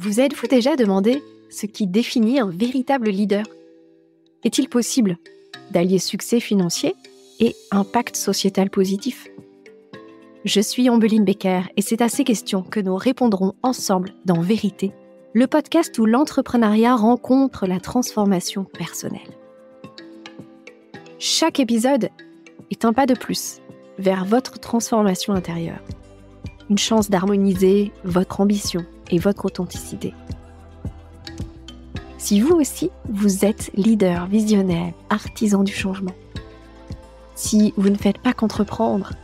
Vous êtes-vous déjà demandé ce qui définit un véritable leader ? Est-il possible d'allier succès financier et impact sociétal positif ? Je suis Ambeline Becker et c'est à ces questions que nous répondrons ensemble dans Vérité, le podcast où l'entrepreneuriat rencontre la transformation personnelle. Chaque épisode est un pas de plus vers votre transformation intérieure. Une chance d'harmoniser votre ambition et votre authenticité. Si vous aussi, vous êtes leader, visionnaire, artisan du changement, si vous ne faites pas qu'entreprendre,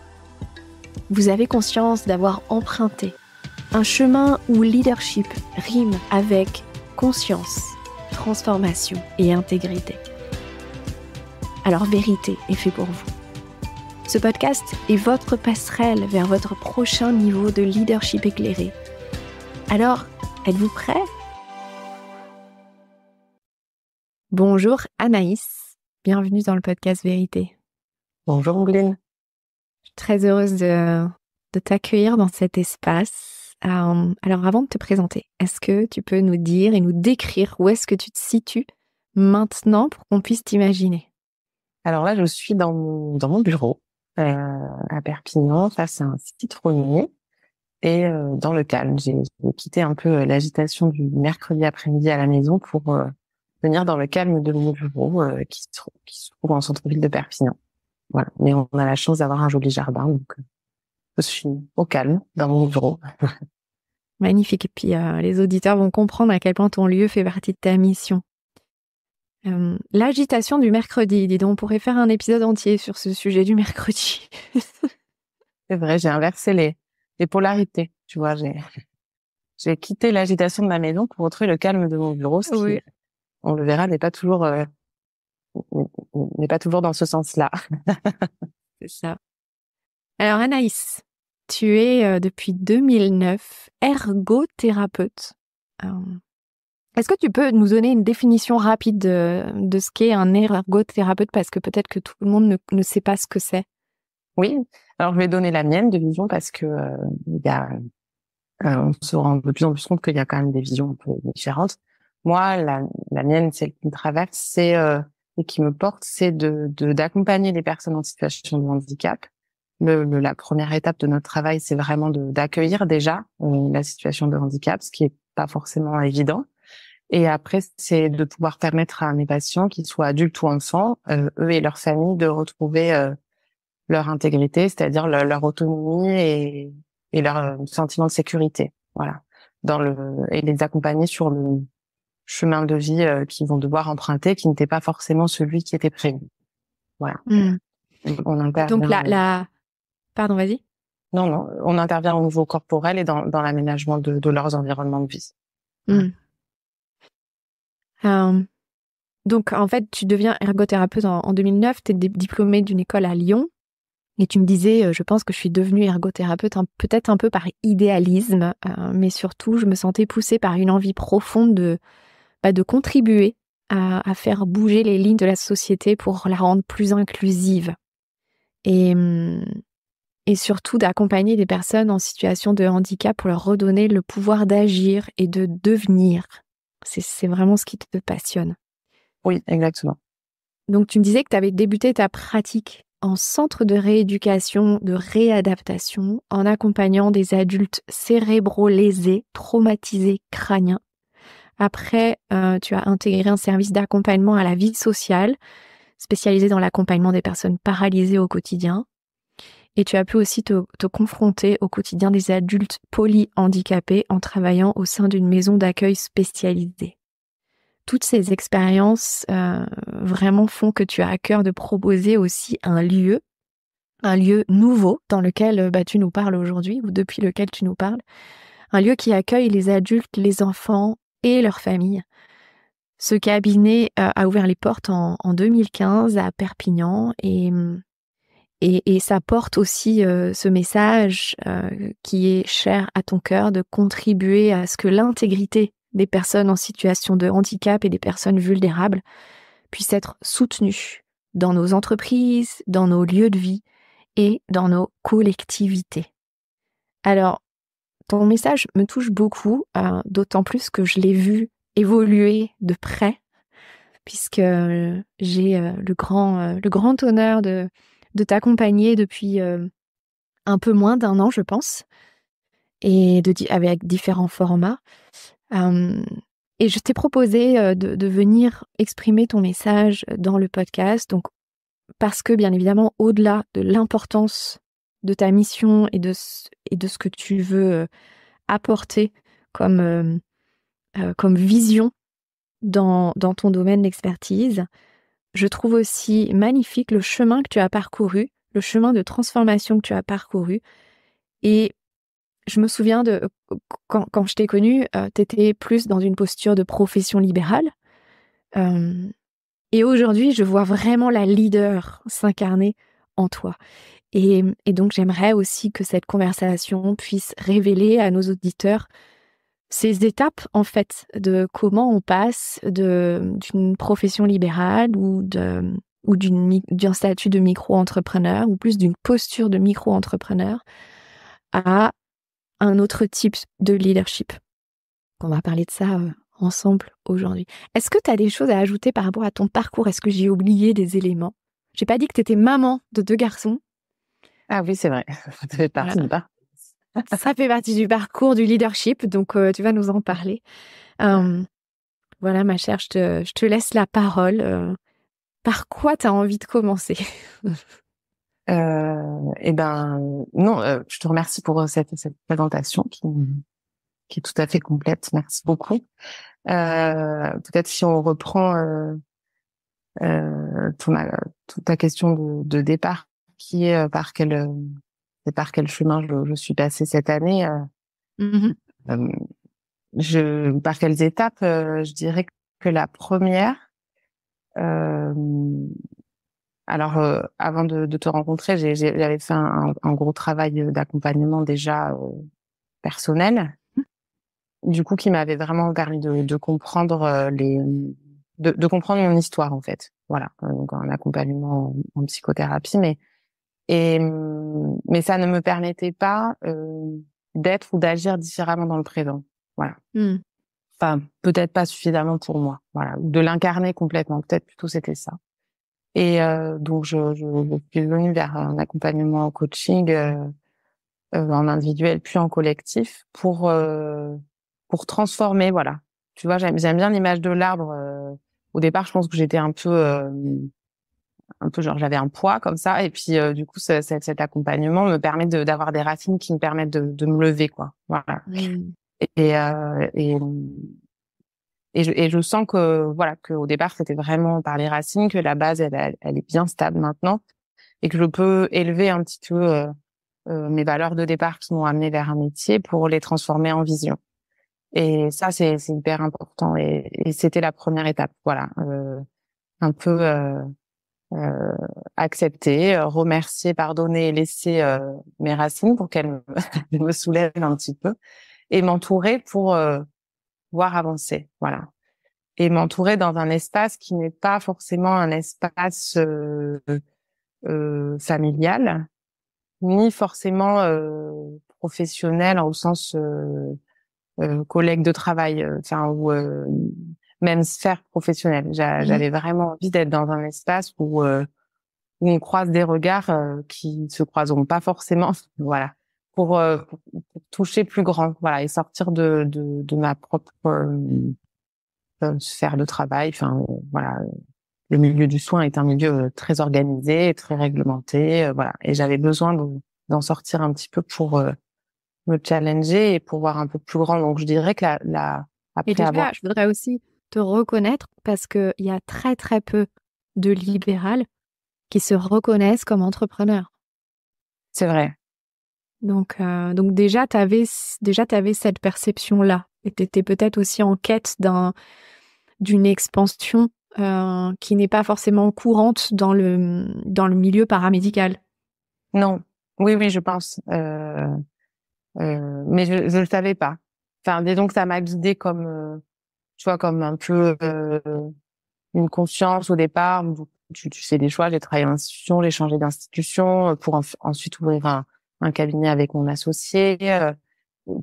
vous avez conscience d'avoir emprunté un chemin où leadership rime avec conscience, transformation et intégrité. Alors Vérité est fait pour vous. Ce podcast est votre passerelle vers votre prochain niveau de leadership éclairé. Alors, êtes-vous prêts ? Bonjour Anaïs, bienvenue dans le podcast Vérité. Bonjour Ambeline. Je suis très heureuse de t'accueillir dans cet espace. Alors avant de te présenter, est-ce que tu peux nous dire et nous décrire où est-ce que tu te situes maintenant pour qu'on puisse t'imaginer ? Alors là, je suis dans mon bureau à Perpignan face à un citronnier et dans le calme. J'ai quitté un peu l'agitation du mercredi après-midi à la maison pour venir dans le calme de mon bureau qui se trouve en centre-ville de Perpignan. Voilà. Mais on a la chance d'avoir un joli jardin, donc je suis au calme dans mon bureau. Magnifique. Et puis les auditeurs vont comprendre à quel point ton lieu fait partie de ta mission. L'agitation du mercredi, dis donc, on pourrait faire un épisode entier sur ce sujet du mercredi. C'est vrai, j'ai inversé les polarités. Tu vois, j'ai quitté l'agitation de ma maison pour retrouver le calme de mon bureau, ce Oui. qui, on le verra, n'est pas toujours dans ce sens-là. C'est ça. Alors Anaïs, tu es depuis 2009 ergothérapeute. Est-ce que tu peux nous donner une définition rapide de ce qu'est un ergothérapeute, parce que peut-être que tout le monde ne sait pas ce que c'est. Oui, alors je vais donner la mienne de vision parce que on se rend de plus en plus compte qu'il y a quand même des visions un peu différentes. Moi, la mienne, celle qui me traverse, et qui me porte, c'est d'accompagner les personnes en situation de handicap. La première étape de notre travail, c'est vraiment d'accueillir déjà la situation de handicap, ce qui est pas forcément évident. Et après, c'est de pouvoir permettre à mes patients, qu'ils soient adultes ou enfants, eux et leur famille, de retrouver leur intégrité, c'est-à-dire leur autonomie et leur sentiment de sécurité. Voilà. Et les accompagner sur le chemin de vie qu'ils vont devoir emprunter, qui n'était pas forcément celui qui était prévu. Voilà. On intervient. Donc pardon, vas-y. Non, on intervient au niveau corporel et dans l'aménagement de leurs environnements de vie. Donc, en fait, tu deviens ergothérapeute en 2009, tu es diplômée d'une école à Lyon, et tu me disais, je pense que je suis devenue ergothérapeute peut-être un peu par idéalisme, mais surtout, je me sentais poussée par une envie profonde de contribuer à faire bouger les lignes de la société pour la rendre plus inclusive. Et surtout d'accompagner des personnes en situation de handicap pour leur redonner le pouvoir d'agir et de devenir. C'est vraiment ce qui te passionne. Oui, exactement. Donc, tu me disais que tu avais débuté ta pratique en centre de rééducation, de réadaptation, en accompagnant des adultes cérébro-lésés, traumatisés crâniens. Après, tu as intégré un service d'accompagnement à la vie sociale, spécialisé dans l'accompagnement des personnes paralysées au quotidien. Et tu as pu aussi te confronter au quotidien des adultes polyhandicapés en travaillant au sein d'une maison d'accueil spécialisée. Toutes ces expériences vraiment font que tu as à cœur de proposer aussi un lieu nouveau dans lequel tu nous parles aujourd'hui, ou depuis lequel tu nous parles, un lieu qui accueille les adultes, les enfants et leurs familles. Ce cabinet a ouvert les portes en 2015 à Perpignan et ça porte aussi ce message qui est cher à ton cœur, de contribuer à ce que l'intégrité des personnes en situation de handicap et des personnes vulnérables puissent être soutenues dans nos entreprises, dans nos lieux de vie et dans nos collectivités. Alors, ton message me touche beaucoup, d'autant plus que je l'ai vu évoluer de près, puisque j'ai le grand honneur de t'accompagner depuis un peu moins d'un an, je pense, et avec différents formats. Et je t'ai proposé de venir exprimer ton message dans le podcast, donc parce que bien évidemment, au-delà de l'importance de ta mission et de ce que tu veux apporter comme vision dans ton domaine d'expertise, je trouve aussi magnifique le chemin que tu as parcouru, le chemin de transformation que tu as parcouru. Et je me souviens de quand je t'ai connue, tu étais plus dans une posture de profession libérale. Et aujourd'hui, je vois vraiment la leader s'incarner en toi. Et donc, j'aimerais aussi que cette conversation puisse révéler à nos auditeurs ces étapes, en fait, de comment on passe d'une profession libérale ou d'un statut de micro-entrepreneur, ou plus d'une posture de micro-entrepreneur, à un autre type de leadership. On va parler de ça ensemble aujourd'hui. Est-ce que tu as des choses à ajouter par rapport à ton parcours? Est-ce que j'ai oublié des éléments? J'ai pas dit que tu étais maman de 2 garçons. Ah oui, c'est vrai. Ça fait partie Voilà. de pas. Ça fait partie du parcours du leadership, donc tu vas nous en parler. Voilà, ma chère, je te laisse la parole. Par quoi tu as envie de commencer? Eh ben non, je te remercie pour cette présentation qui est tout à fait complète. Merci beaucoup. Peut-être si on reprend toute ta question de départ, qui est par quel chemin je suis passée cette année. Mhm. Par quelles étapes, je dirais que la première, euh, alors avant de te rencontrer, j'avais fait un gros travail d'accompagnement déjà personnel, du coup qui m'avait vraiment permis de comprendre de comprendre mon histoire en fait. Voilà, donc un accompagnement en psychothérapie, mais ça ne me permettait pas d'être ou d'agir différemment dans le présent. Voilà. Mm. Enfin, peut-être pas suffisamment pour moi. Voilà, ou de l'incarner complètement. Peut-être plutôt c'était ça. Et donc je suis venue vers un accompagnement en coaching en individuel puis en collectif pour transformer. Voilà. Tu vois, j'aime bien l'image de l'arbre. Au départ, je pense que j'étais un peu genre j'avais un poids comme ça et puis du coup cet accompagnement me permet d'avoir des racines qui me permettent de me lever quoi. Voilà. Mm. Et je sens que voilà que au départ c'était vraiment par les racines, que la base elle est bien stable maintenant et que je peux élever un petit peu mes valeurs de départ qui m'ont amené vers un métier pour les transformer en vision. Et ça c'est hyper important et c'était la première étape. Voilà, un peu accepter, remercier, pardonner et laisser mes racines pour qu'elles me soulèvent un petit peu et m'entourer pour pouvoir avancer. Voilà. Et m'entourer dans un espace qui n'est pas forcément un espace familial, ni forcément professionnel au sens collègue de travail, enfin ou même sphère professionnelle. Mhm. J'avais vraiment envie d'être dans un espace où on croise des regards qui ne se croiseront pas forcément, voilà, pour toucher plus grand, voilà, et sortir de ma propre sphère de travail. Enfin, voilà, le milieu du soin est un milieu très organisé, très réglementé, voilà. Et j'avais besoin d'en sortir un petit peu pour me challenger et pour voir un peu plus grand. Donc, je dirais que Et après avoir... déjà, je voudrais aussi te reconnaître parce qu'il y a très très peu de libérales qui se reconnaissent comme entrepreneurs. C'est vrai. Donc déjà, tu avais cette perception-là. Et tu étais peut-être aussi en quête d'une expansion qui n'est pas forcément courante dans le milieu paramédical. Non. Oui, oui, je pense. Mais je le savais pas. Enfin, disons que ça m'a guidée comme, tu vois, comme un peu une conscience au départ. Où tu fais des choix. J'ai travaillé en institution, j'ai changé d'institution pour ensuite ouvrir un cabinet avec mon associé.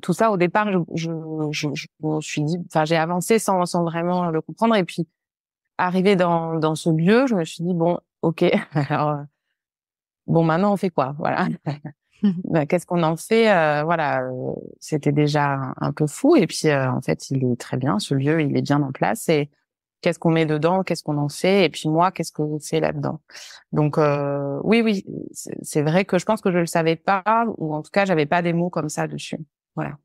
tout ça, au départ, je me suis dit, enfin, j'ai avancé sans vraiment le comprendre. Et puis, arrivé dans ce lieu, je me suis dit, bon, ok, alors, bon, maintenant, on fait quoi? Voilà. Ben, qu'est-ce qu'on en fait? Voilà, c'était déjà un peu fou. Et puis, en fait, il est très bien, ce lieu, il est bien en place. Et qu'est-ce qu'on met dedans? Qu'est-ce qu'on en fait? Et puis, moi, qu'est-ce que je fais là-dedans? Donc, oui, c'est vrai que je pense que je le savais pas, ou en tout cas, j'avais pas des mots comme ça dessus. Voilà.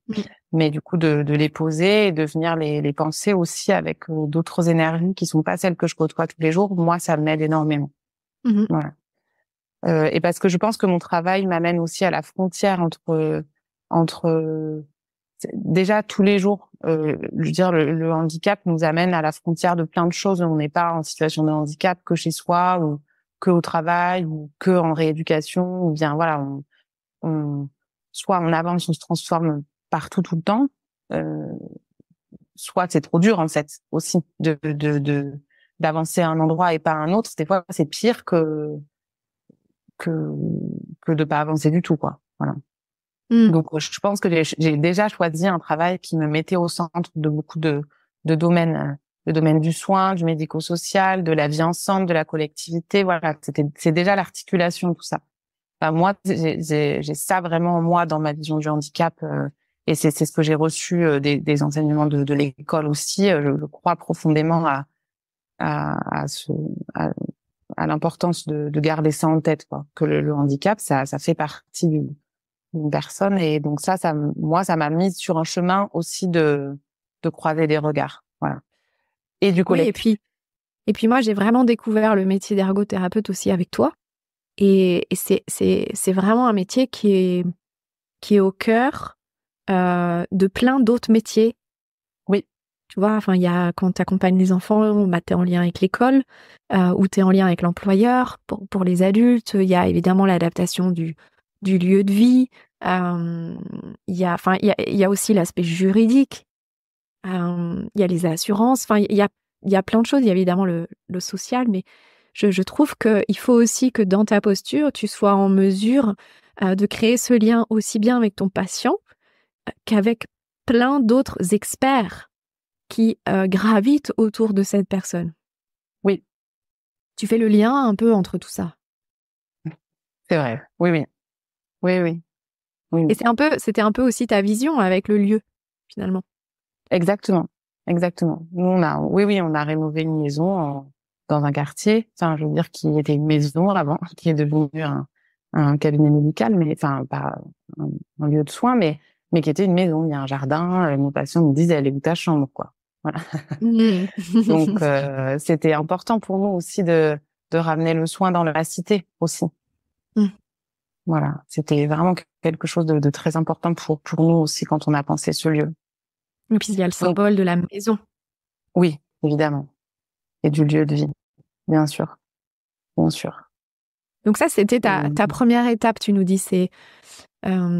Mais du coup, de les poser et de venir les penser aussi avec d'autres énergies qui sont pas celles que je côtoie tous les jours, moi, ça m'aide énormément. Voilà. Et parce que je pense que mon travail m'amène aussi à la frontière entre déjà tous les jours. Je veux dire, le handicap nous amène à la frontière de plein de choses. On n'est pas en situation de handicap que chez soi ou que au travail ou que en rééducation, ou bien voilà, on soit on avance, on se transforme partout tout le temps, soit c'est trop dur en fait aussi de d'avancer à un endroit et pas à un autre. Des fois, c'est pire que que de pas avancer du tout, quoi. Voilà. Donc je pense que j'ai déjà choisi un travail qui me mettait au centre de beaucoup de domaines, le domaine du soin, du médico-social, de la vie ensemble, de la collectivité. Voilà, c'est déjà l'articulation de tout ça. Enfin, moi, j'ai ça vraiment moi dans ma vision du handicap, et c'est ce que j'ai reçu des enseignements de l'école aussi. Je crois profondément à ce à l'importance de garder ça en tête, quoi. Que le handicap, ça fait partie d'une personne, et donc moi, ça m'a mise sur un chemin aussi de croiser des regards, voilà, et du Oui, collectif. et puis moi, j'ai vraiment découvert le métier d'ergothérapeute aussi avec toi. Et c'est vraiment un métier qui est au cœur de plein d'autres métiers. Oui, Tu vois, enfin, il y a quand tu accompagnes les enfants, bah, tu es en lien avec l'école, ou tu es en lien avec l'employeur. Pour les adultes, il y a évidemment l'adaptation du lieu de vie. Il y a aussi l'aspect juridique. Il y a les assurances. Enfin, il y a plein de choses. Il y a évidemment le social, mais je trouve qu'il faut aussi que dans ta posture, tu sois en mesure de créer ce lien aussi bien avec ton patient qu'avec plein d'autres experts qui gravitent autour de cette personne. oui, Tu fais le lien un peu entre tout ça. c'est vrai. Oui, oui, oui, oui, oui. Et c'était un peu aussi ta vision avec le lieu, finalement. Exactement, exactement. Nous, on a rénové une maison dans un quartier, enfin, je veux dire, qui était une maison avant, qui est devenu un cabinet médical, mais enfin, pas un lieu de soins, mais qui était une maison. Il y a un jardin. Mon patient me disait, elle est où ta chambre, quoi. Voilà. Donc, c'était important pour nous aussi de ramener le soin dans la cité aussi. Voilà, c'était vraiment quelque chose de très important pour nous aussi quand on a pensé ce lieu. Et puis il y a le Donc, symbole de la maison. oui, évidemment, et du lieu de vie, bien sûr, bien sûr. Donc ça, c'était ta première étape, tu nous dis.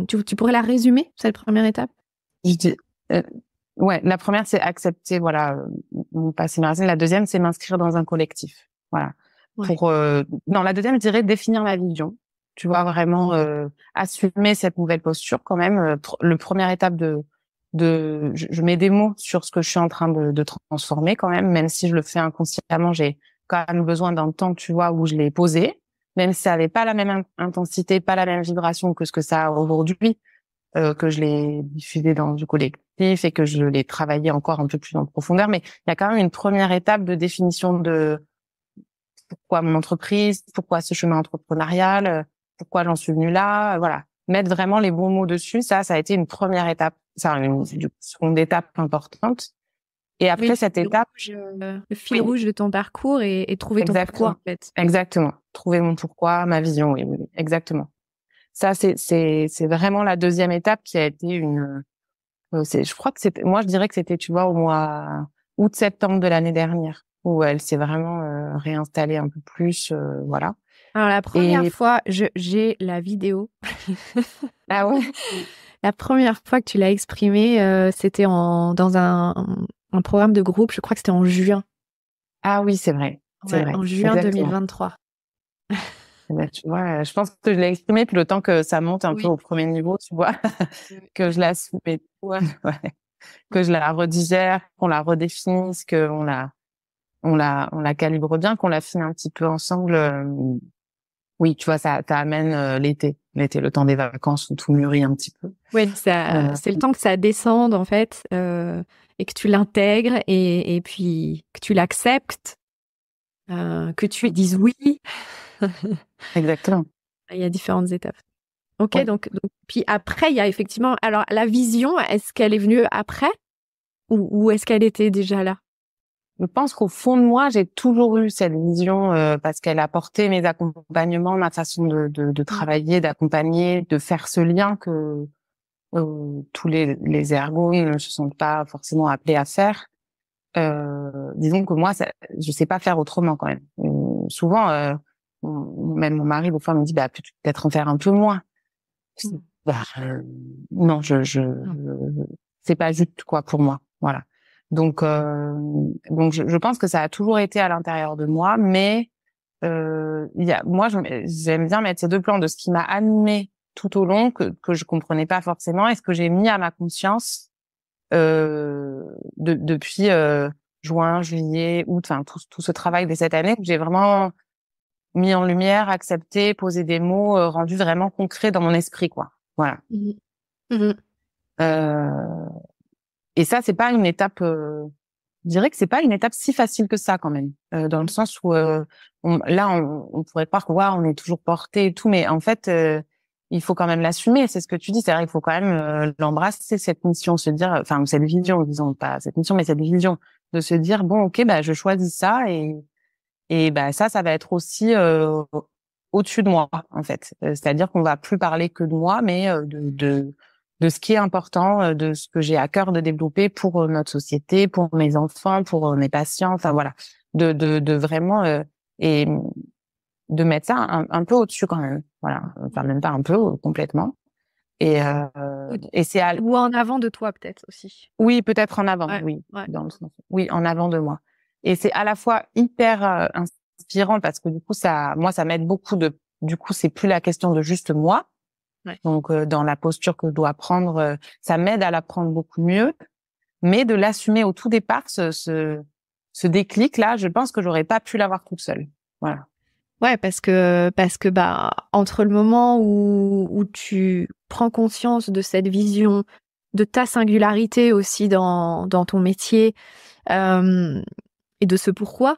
Tu pourrais la résumer, cette première étape? Je dis, ouais, la première, c'est accepter, voilà, mon passé marasme. La deuxième, c'est m'inscrire dans un collectif. Voilà. Ouais. Non, la deuxième, je dirais définir ma vision. Tu vois, vraiment assumer cette nouvelle posture quand même. Le première étape je mets des mots sur ce que je suis en train de transformer quand même si je le fais inconsciemment, j'ai quand même besoin d'un temps, tu vois, où je l'ai posé, même si ça avait pas la même intensité, pas la même vibration que ce que ça a aujourd'hui, que je l'ai diffusé dans du collectif et que je l'ai travaillé encore un peu plus en profondeur. Mais il y a quand même une première étape de définition de pourquoi mon entreprise, pourquoi ce chemin entrepreneurial, pourquoi j'en suis venue là, voilà. Mettre vraiment les bons mots dessus, ça a été une première étape, une seconde étape importante. Et après cette étape, le fil rouge de ton parcours et trouver ton pourquoi, en fait. Exactement. Trouver mon pourquoi, ma vision, oui, exactement. Ça, c'est vraiment la deuxième étape qui a été je crois que moi, je dirais que c'était, tu vois, au mois août-septembre de l'année dernière, où elle s'est vraiment réinstallée un peu plus, voilà. Alors, la première fois, j'ai la vidéo. Ah ouais? La première fois que tu l'as exprimée, c'était dans un programme de groupe. Je crois que c'était en juin. Ah oui, c'est vrai. C'est Ouais, vrai. en juin Exactement. 2023. Ben, tu vois, je pense que je l'ai exprimé, puis le temps que ça monte un peu au premier niveau, tu vois, que je la soumets, ouais, que je la redigère, qu'on la redéfinisse, on la calibre bien, qu'on l'affine un petit peu ensemble. Oui, tu vois, ça amène l'été, le temps des vacances où tout mûrit un petit peu. Oui, c'est le temps que ça descende en fait, et que tu l'intègres et puis que tu l'acceptes, que tu dises oui. Exactement. Il y a différentes étapes. Ok, Ouais. donc puis après il y a effectivement. Alors la vision, est-ce qu'elle est venue après ou est-ce qu'elle était déjà là? Je pense qu'au fond de moi, j'ai toujours eu cette vision parce qu'elle a porté mes accompagnements, ma façon de travailler, d'accompagner, de faire ce lien que tous les ergots ne se sont pas forcément appelés à faire. Disons que moi, je sais pas faire autrement quand même. Souvent, même mon mari, des fois, me dit, bah, peut-être en faire un peu moins. Bah, non, c'est pas juste quoi pour moi. Voilà. Donc je pense que ça a toujours été à l'intérieur de moi, mais moi, j'aime bien mettre ces deux plans de ce qui m'a animée tout au long, que je comprenais pas forcément, et ce que j'ai mis à ma conscience depuis juin, juillet, août, enfin tout ce travail de cette année, que j'ai vraiment mis en lumière, accepté, posé des mots, rendu vraiment concret dans mon esprit, quoi. Voilà. Mhm. Mhm. Euh, et ça, c'est pas une étape. Je dirais que c'est pas une étape si facile que ça, quand même, dans le sens où on pourrait croire que on est toujours porté et tout, mais en fait, il faut quand même l'assumer. C'est ce que tu dis, c'est-à-dire il faut quand même l'embrasser, cette mission, se dire, enfin cette vision, disons pas cette mission, mais cette vision de se dire bon, ok, bah je choisis ça et bah ça va être aussi au-dessus de moi, en fait. C'est-à-dire qu'on va plus parler que de moi, mais de ce qui est important, de ce que j'ai à cœur de développer pour notre société, pour mes enfants, pour mes patients. Enfin voilà, de vraiment et de mettre ça un peu au-dessus quand même. Voilà, enfin même pas un peu, complètement. Et c'est Ou en avant de toi peut-être aussi. oui, peut-être en avant, Ouais, oui, ouais. dans le sens, oui, en avant de moi. Et c'est à la fois hyper inspirant parce que du coup moi ça m'aide beaucoup du coup c'est plus la question de juste moi. Ouais. Donc dans la posture que je dois prendre, ça m'aide à la prendre beaucoup mieux, mais de l'assumer au tout départ, ce déclic là, je pense que j'aurais pas pu l'avoir toute seule. Voilà. Ouais, parce que bah entre le moment où tu prends conscience de cette vision, de ta singularité aussi dans ton métier, et de ce pourquoi,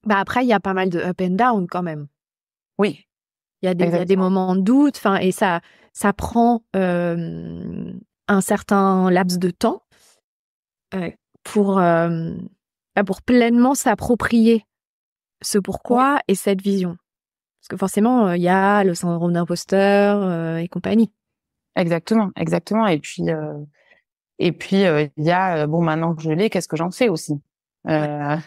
bah après il y a pas mal de up and down quand même. Oui, Il y a des exactement. moments de doute, enfin, et ça prend un certain laps de temps euh, pour pour pleinement s'approprier ce Oui, pourquoi et cette vision. Parce que forcément, il y a le syndrome d'imposteur et compagnie. exactement, exactement. Et puis il y a bon maintenant que je l'ai, qu'est-ce que j'en fais aussi? Ouais.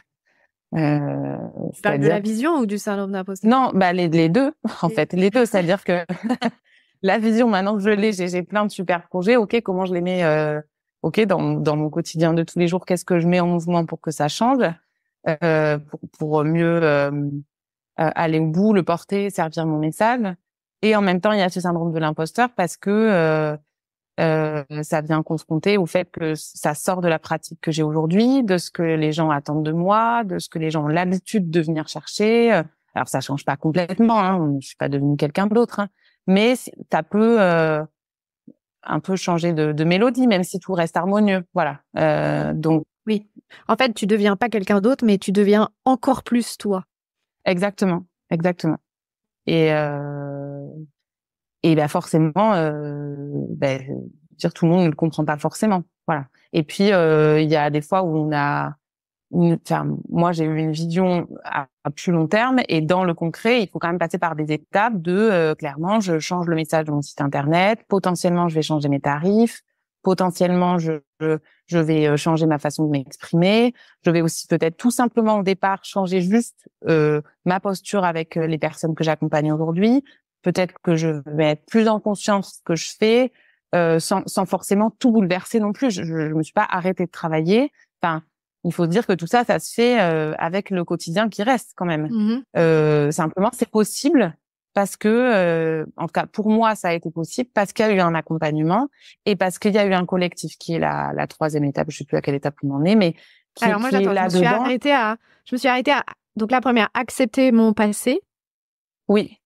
Euh, Tu parles de la c'est-à-dire vision ou du syndrome d'imposteur? non, bah les deux en fait, les deux, c'est-à-dire que la vision maintenant que je l'ai, j'ai plein de super projets. Ok, comment je les mets ok dans mon quotidien de tous les jours, qu'est-ce que je mets en mouvement pour que ça change, pour mieux aller au bout, le porter, servir mon message. Et en même temps, il y a ce syndrome de l'imposteur parce que ça vient confronter au fait que ça sort de la pratique que j'ai aujourd'hui, de ce que les gens attendent de moi, de ce que les gens ont l'habitude de venir chercher. Alors ça change pas complètement, hein, je suis pas devenue quelqu'un d'autre, hein, mais ça peut un peu changer de mélodie, même si tout reste harmonieux. Voilà. Donc Oui. En fait, tu deviens pas quelqu'un d'autre, mais tu deviens encore plus toi. exactement, exactement. Et ben forcément, dire tout le monde ne le comprend pas forcément. Voilà. Et puis il y a des fois où on a enfin, moi, j'ai eu une vision à plus long terme et dans le concret, il faut quand même passer par des étapes clairement, je change le message de mon site internet, potentiellement, je vais changer mes tarifs, potentiellement, je vais changer ma façon de m'exprimer, je vais aussi peut-être tout simplement au départ changer juste ma posture avec les personnes que j'accompagne aujourd'hui, peut-être que je vais être plus en conscience de ce que je fais, sans forcément tout bouleverser non plus. Je me suis pas arrêtée de travailler. Enfin, il faut se dire que tout ça, ça se fait avec le quotidien qui reste quand même. Mhm. Simplement, c'est possible parce que, en tout cas pour moi, ça a été possible parce qu'il y a eu un accompagnement et parce qu'il y a eu un collectif qui est la troisième étape. Je sais plus à quelle étape on en est, mais Alors moi, qui est j'attends, là-dedans. je me suis arrêtée à, donc la première, accepter mon passé, Oui,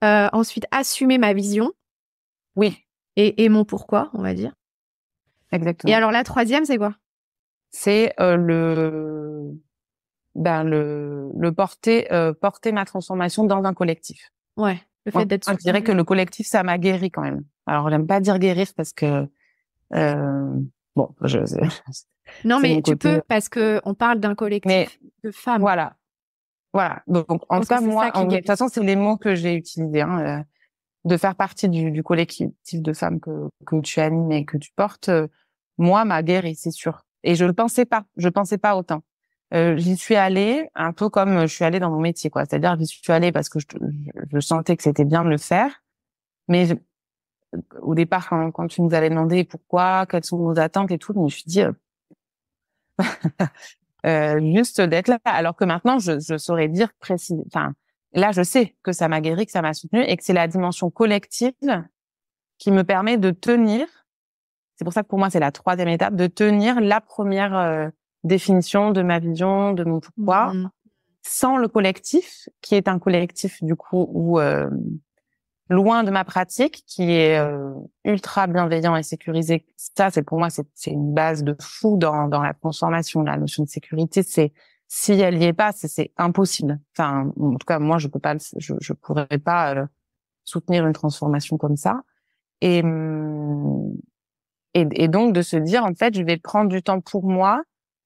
ensuite assumer ma vision oui, et mon pourquoi, on va dire. Et exactement. alors la troisième, c'est quoi? C'est le porter ma transformation dans un collectif. Ouais, le fait Moi, d'être je dirais que soutenu. le collectif, ça m'a guéri quand même. Alors, j'aime pas dire guérir parce que bon, Non, c'est mais mon tu côté. peux, parce que on parle d'un Mais collectif de femmes. voilà, voilà. Donc, Je en tout pense que cas, c'est ça moi, qui de toute guérit. façon, c'est les mots que j'ai utilisés, hein, de faire partie du collectif de femmes que tu animes et que tu portes. Moi, m'a guéri, c'est sûr. Et je le pensais pas. Je pensais pas autant. J'y suis allée un peu comme je suis allée dans mon métier, quoi. C'est-à-dire, j'y suis allée parce que je sentais que c'était bien de le faire. Mais au départ, quand tu nous avais demandé pourquoi, quelles sont nos attentes et tout, je me suis dit juste d'être là. Alors que maintenant, je saurais dire précis. Enfin, là, je sais que ça m'a guéri, que ça m'a soutenu et que c'est la dimension collective qui me permet de tenir. C'est pour ça que pour moi, c'est la troisième étape, de tenir la première définition de ma vision, de mon pourquoi, Mhm. sans le collectif, qui est un collectif du coup où loin de ma pratique, qui est ultra bienveillant et sécurisé. Ça, c'est pour moi, c'est une base de fou dans la transformation. La notion de sécurité, c'est si elle y est pas, c'est impossible. Enfin, en tout cas, moi, je peux pas, je pourrais pas soutenir une transformation comme ça. Et, et donc de se dire, en fait, je vais prendre du temps pour moi,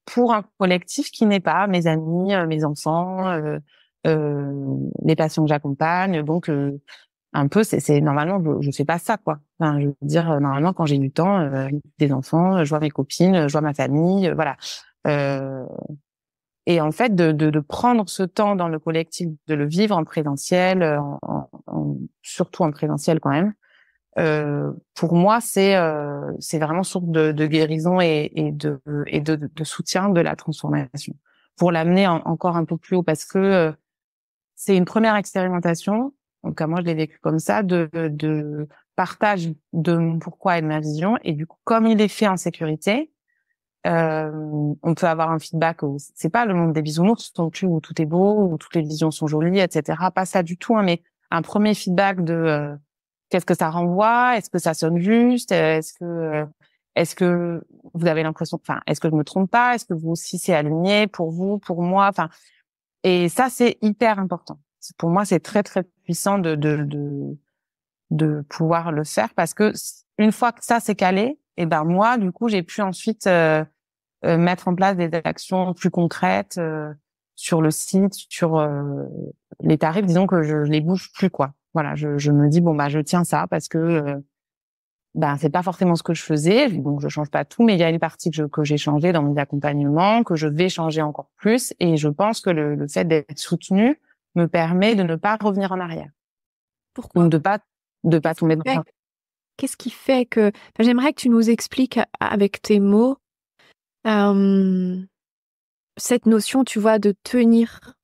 pour un collectif qui n'est pas mes amis, mes enfants, les patients que j'accompagne. Donc un peu, c'est normalement, je fais pas ça, quoi. Enfin, je veux dire, normalement, quand j'ai du temps, des enfants, je vois mes copines, je vois ma famille, voilà. Euh, et en fait, de prendre ce temps dans le collectif, de le vivre en présentiel, surtout en présentiel quand même. Pour moi, c'est vraiment source de guérison et de soutien de la transformation. Pour l'amener encore un peu plus haut, parce que c'est une première expérimentation. Donc, moi, je l'ai vécu comme ça, de partage de mon pourquoi et de ma vision. Et du coup, comme il est fait en sécurité, on peut avoir un feedback où c'est pas le monde des bisounours non plus, où tout est beau, où toutes les visions sont jolies, etc. Pas ça du tout, hein, mais un premier feedback de qu'est-ce que ça renvoie, est-ce que ça sonne juste, est-ce que vous avez l'impression, enfin, est-ce que je me trompe pas, est-ce que vous aussi c'est aligné pour vous, pour moi, enfin. Et ça, c'est hyper important. Pour moi, c'est très, très puissant de pouvoir le faire parce que une fois que ça c'est calé, et ben moi, du coup, j'ai pu ensuite mettre en place des actions plus concrètes sur le site, sur les tarifs. Disons que je les bouge plus, quoi. Voilà, je me dis bon bah je tiens ça parce que ben c'est pas forcément ce que je faisais, donc je change pas tout, mais il y a une partie que j'ai changé dans mes accompagnements, que je vais changer encore plus, et je pense que le fait d'être soutenue me permet de ne pas revenir en arrière, Pourquoi? donc de pas tomber dans. Qu'est-ce qui fait que... Enfin, j'aimerais que tu nous expliques avec tes mots cette notion, tu vois, de tenir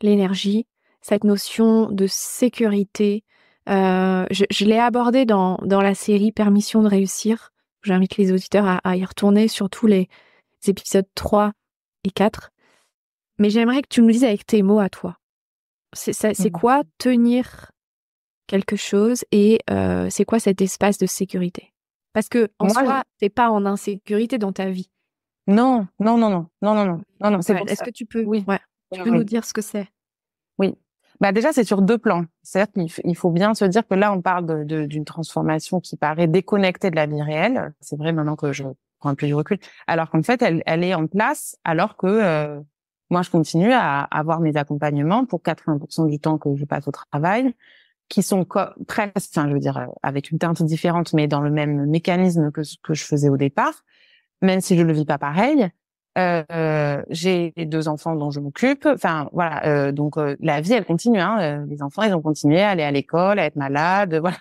l'énergie, cette notion de sécurité. Je l'ai abordé dans la série Permission de réussir. J'invite les auditeurs à y retourner, surtout les épisodes 3 et 4. Mais j'aimerais que tu nous dises avec tes mots à toi. C'est quoi tenir quelque chose et c'est quoi cet espace de sécurité? Parce que en Moi, soi, t'es pas en insécurité dans ta vie. non, non, non, non, non, non, non, non, non, c'est Ouais, pour est-ce ça. que tu peux, Oui, ouais, tu oui, peux nous oui. dire ce que c'est? Oui. Bah déjà, c'est sur deux plans. C'est-à-dire qu'il faut bien se dire que là, on parle d'une transformation qui paraît déconnectée de la vie réelle. C'est vrai maintenant que je prends un peu du recul. Alors qu'en fait, elle est en place alors que moi, je continue à avoir mes accompagnements pour 80% du temps que je passe au travail, qui sont presque, enfin, je veux dire, avec une teinte différente, mais dans le même mécanisme que je faisais au départ, même si je le vis pas pareil. J'ai deux enfants dont je m'occupe. Enfin, voilà. Donc, la vie, elle continue. Hein. Les enfants, ils ont continué à aller à l'école, à être malades. Voilà.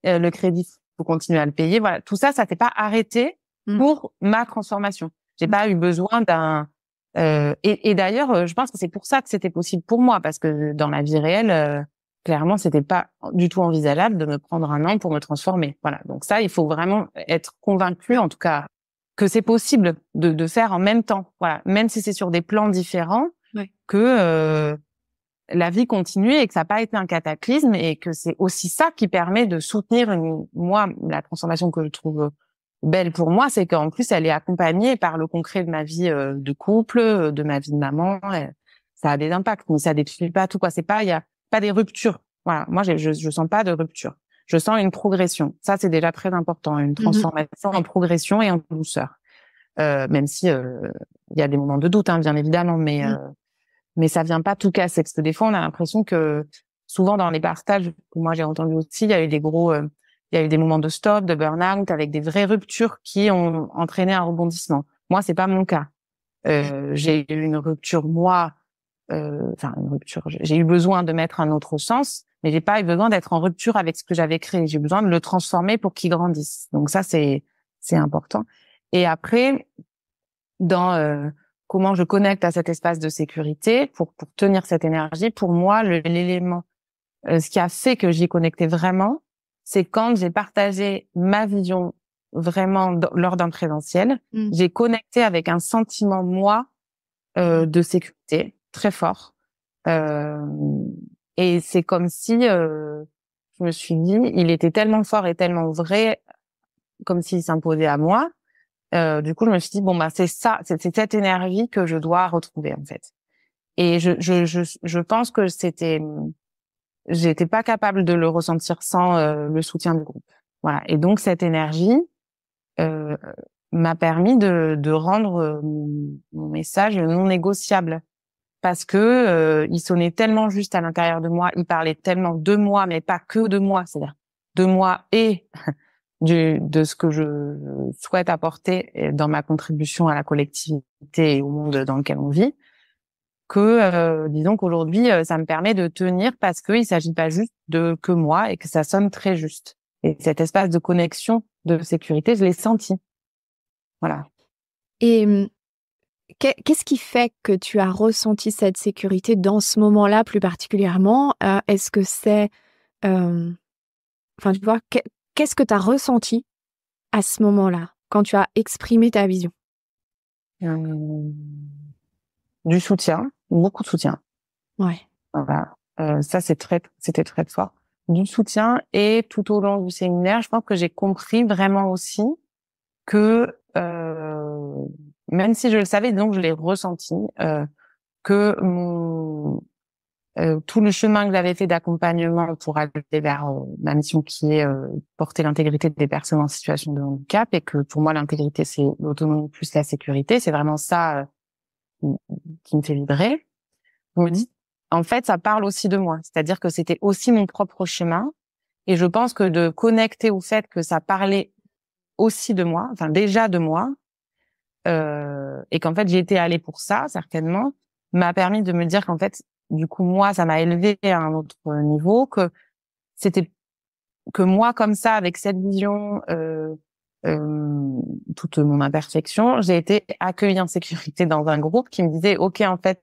Le crédit, faut continuer à le payer. Voilà. Tout ça, ça s'est pas arrêté Mm. pour ma transformation. J'ai pas eu besoin d'un. Et d'ailleurs, je pense que c'est pour ça que c'était possible pour moi, parce que dans la vie réelle, clairement, c'était pas du tout envisageable de me prendre un an pour me transformer. Voilà. Donc ça, il faut vraiment être convaincu, en tout cas, que c'est possible de faire en même temps. Voilà. Même si c'est sur des plans différents, que la vie continue et que ça n'a pas été un cataclysme et que c'est aussi ça qui permet de soutenir moi, la transformation que je trouve belle pour moi, c'est qu'en plus, elle est accompagnée par le concret de ma vie de couple, de ma vie de maman. Ça a des impacts, mais ça détruit pas tout, quoi. Il y a pas des ruptures. Voilà. Moi, je sens pas de rupture. Je sens une progression. Ça, c'est déjà très important. Une transformation en progression et en douceur. Même si, il y a des moments de doute, hein, bien évidemment, mais ça vient pas tout casser. Parce que des fois, on a l'impression que souvent dans les partages que moi j'ai entendu aussi, il y a eu il y a eu des moments de stop, de burn-out avec des vraies ruptures qui ont entraîné un rebondissement. Moi, c'est pas mon cas. J'ai eu une rupture, une rupture. J'ai eu besoin de mettre un autre sens, mais j'ai pas eu besoin d'être en rupture avec ce que j'avais créé. J'ai besoin de le transformer pour qu'il grandisse. Donc ça, c'est important. Et après, dans comment je connecte à cet espace de sécurité pour tenir cette énergie, pour moi, l'élément, ce qui a fait que j'y connectais vraiment, c'est quand j'ai partagé ma vision vraiment lors d'un présentiel, j'ai connecté avec un sentiment, moi, de sécurité très fort. Et c'est comme si je me suis dit, il était tellement fort et tellement vrai, comme s'il s'imposait à moi. Du coup, je me suis dit, bon, bah, c'est ça, c'est cette énergie que je dois retrouver, en fait. Et je pense que j'étais pas capable de le ressentir sans le soutien du groupe. Voilà. Et donc, cette énergie m'a permis de rendre mon message non négociable. Parce que il sonnait tellement juste à l'intérieur de moi, il parlait tellement de moi, mais pas que de moi, c'est-à-dire de moi et de ce que je souhaite apporter dans ma contribution à la collectivité et au monde dans lequel on vit, que disons qu'aujourd'hui ça me permet de tenir parce qu'il s'agit pas juste de que moi et que ça sonne très juste. Et cet espace de connexion, de sécurité, je l'ai senti. Voilà. Et qu'est-ce qui fait que tu as ressenti cette sécurité dans ce moment-là plus particulièrement? Est-ce que c'est... tu vois, qu'est-ce que tu as ressenti à ce moment-là, quand tu as exprimé ta vision? Du soutien, beaucoup de soutien. Ouais. Voilà. Ça, c'était très fort. Du soutien et tout au long du séminaire, je pense que j'ai compris vraiment aussi que même si je le savais, donc je l'ai ressenti, que tout le chemin que j'avais fait d'accompagnement pour aller vers ma mission qui est porter l'intégrité des personnes en situation de handicap, et que pour moi l'intégrité c'est l'autonomie plus la sécurité, c'est vraiment ça qui me fait vibrer. Je me dis, en fait, ça parle aussi de moi, c'est-à-dire que c'était aussi mon propre chemin, et je pense que de connecter au fait que ça parlait aussi de moi, enfin déjà de moi, et qu'en fait j'y étais allée pour ça certainement, m'a permis de me dire qu'en fait du coup moi ça m'a élevée à un autre niveau, que c'était que moi comme ça avec cette vision, toute mon imperfection, j'ai été accueillie en sécurité dans un groupe qui me disait ok, en fait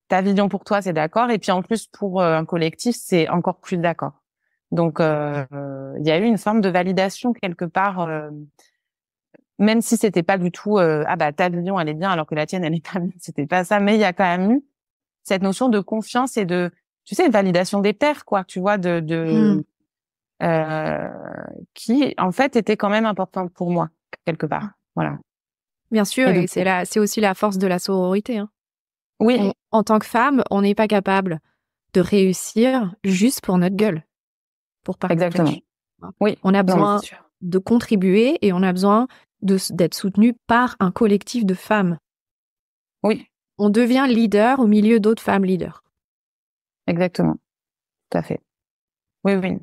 ta vision pour toi c'est d'accord, et puis en plus pour un collectif c'est encore plus d'accord. Donc il y a eu une forme de validation quelque part, même si c'était pas du tout ah bah ta vision elle est bien alors que la tienne elle est pas bien, c'était pas ça, mais il y a quand même eu cette notion de confiance et de, tu sais, validation des pairs, quoi, tu vois, qui en fait était quand même importante pour moi quelque part. Voilà. Bien sûr, et c'est aussi la force de la sororité, hein. Oui. En tant que femme, on n'est pas capable de réussir juste pour notre gueule, pour partager. Exactement. Oui. On a besoin de contribuer et on a besoin d'être soutenu par un collectif de femmes. Oui. On devient leader au milieu d'autres femmes leaders. Exactement. Tout à fait. Oui, oui.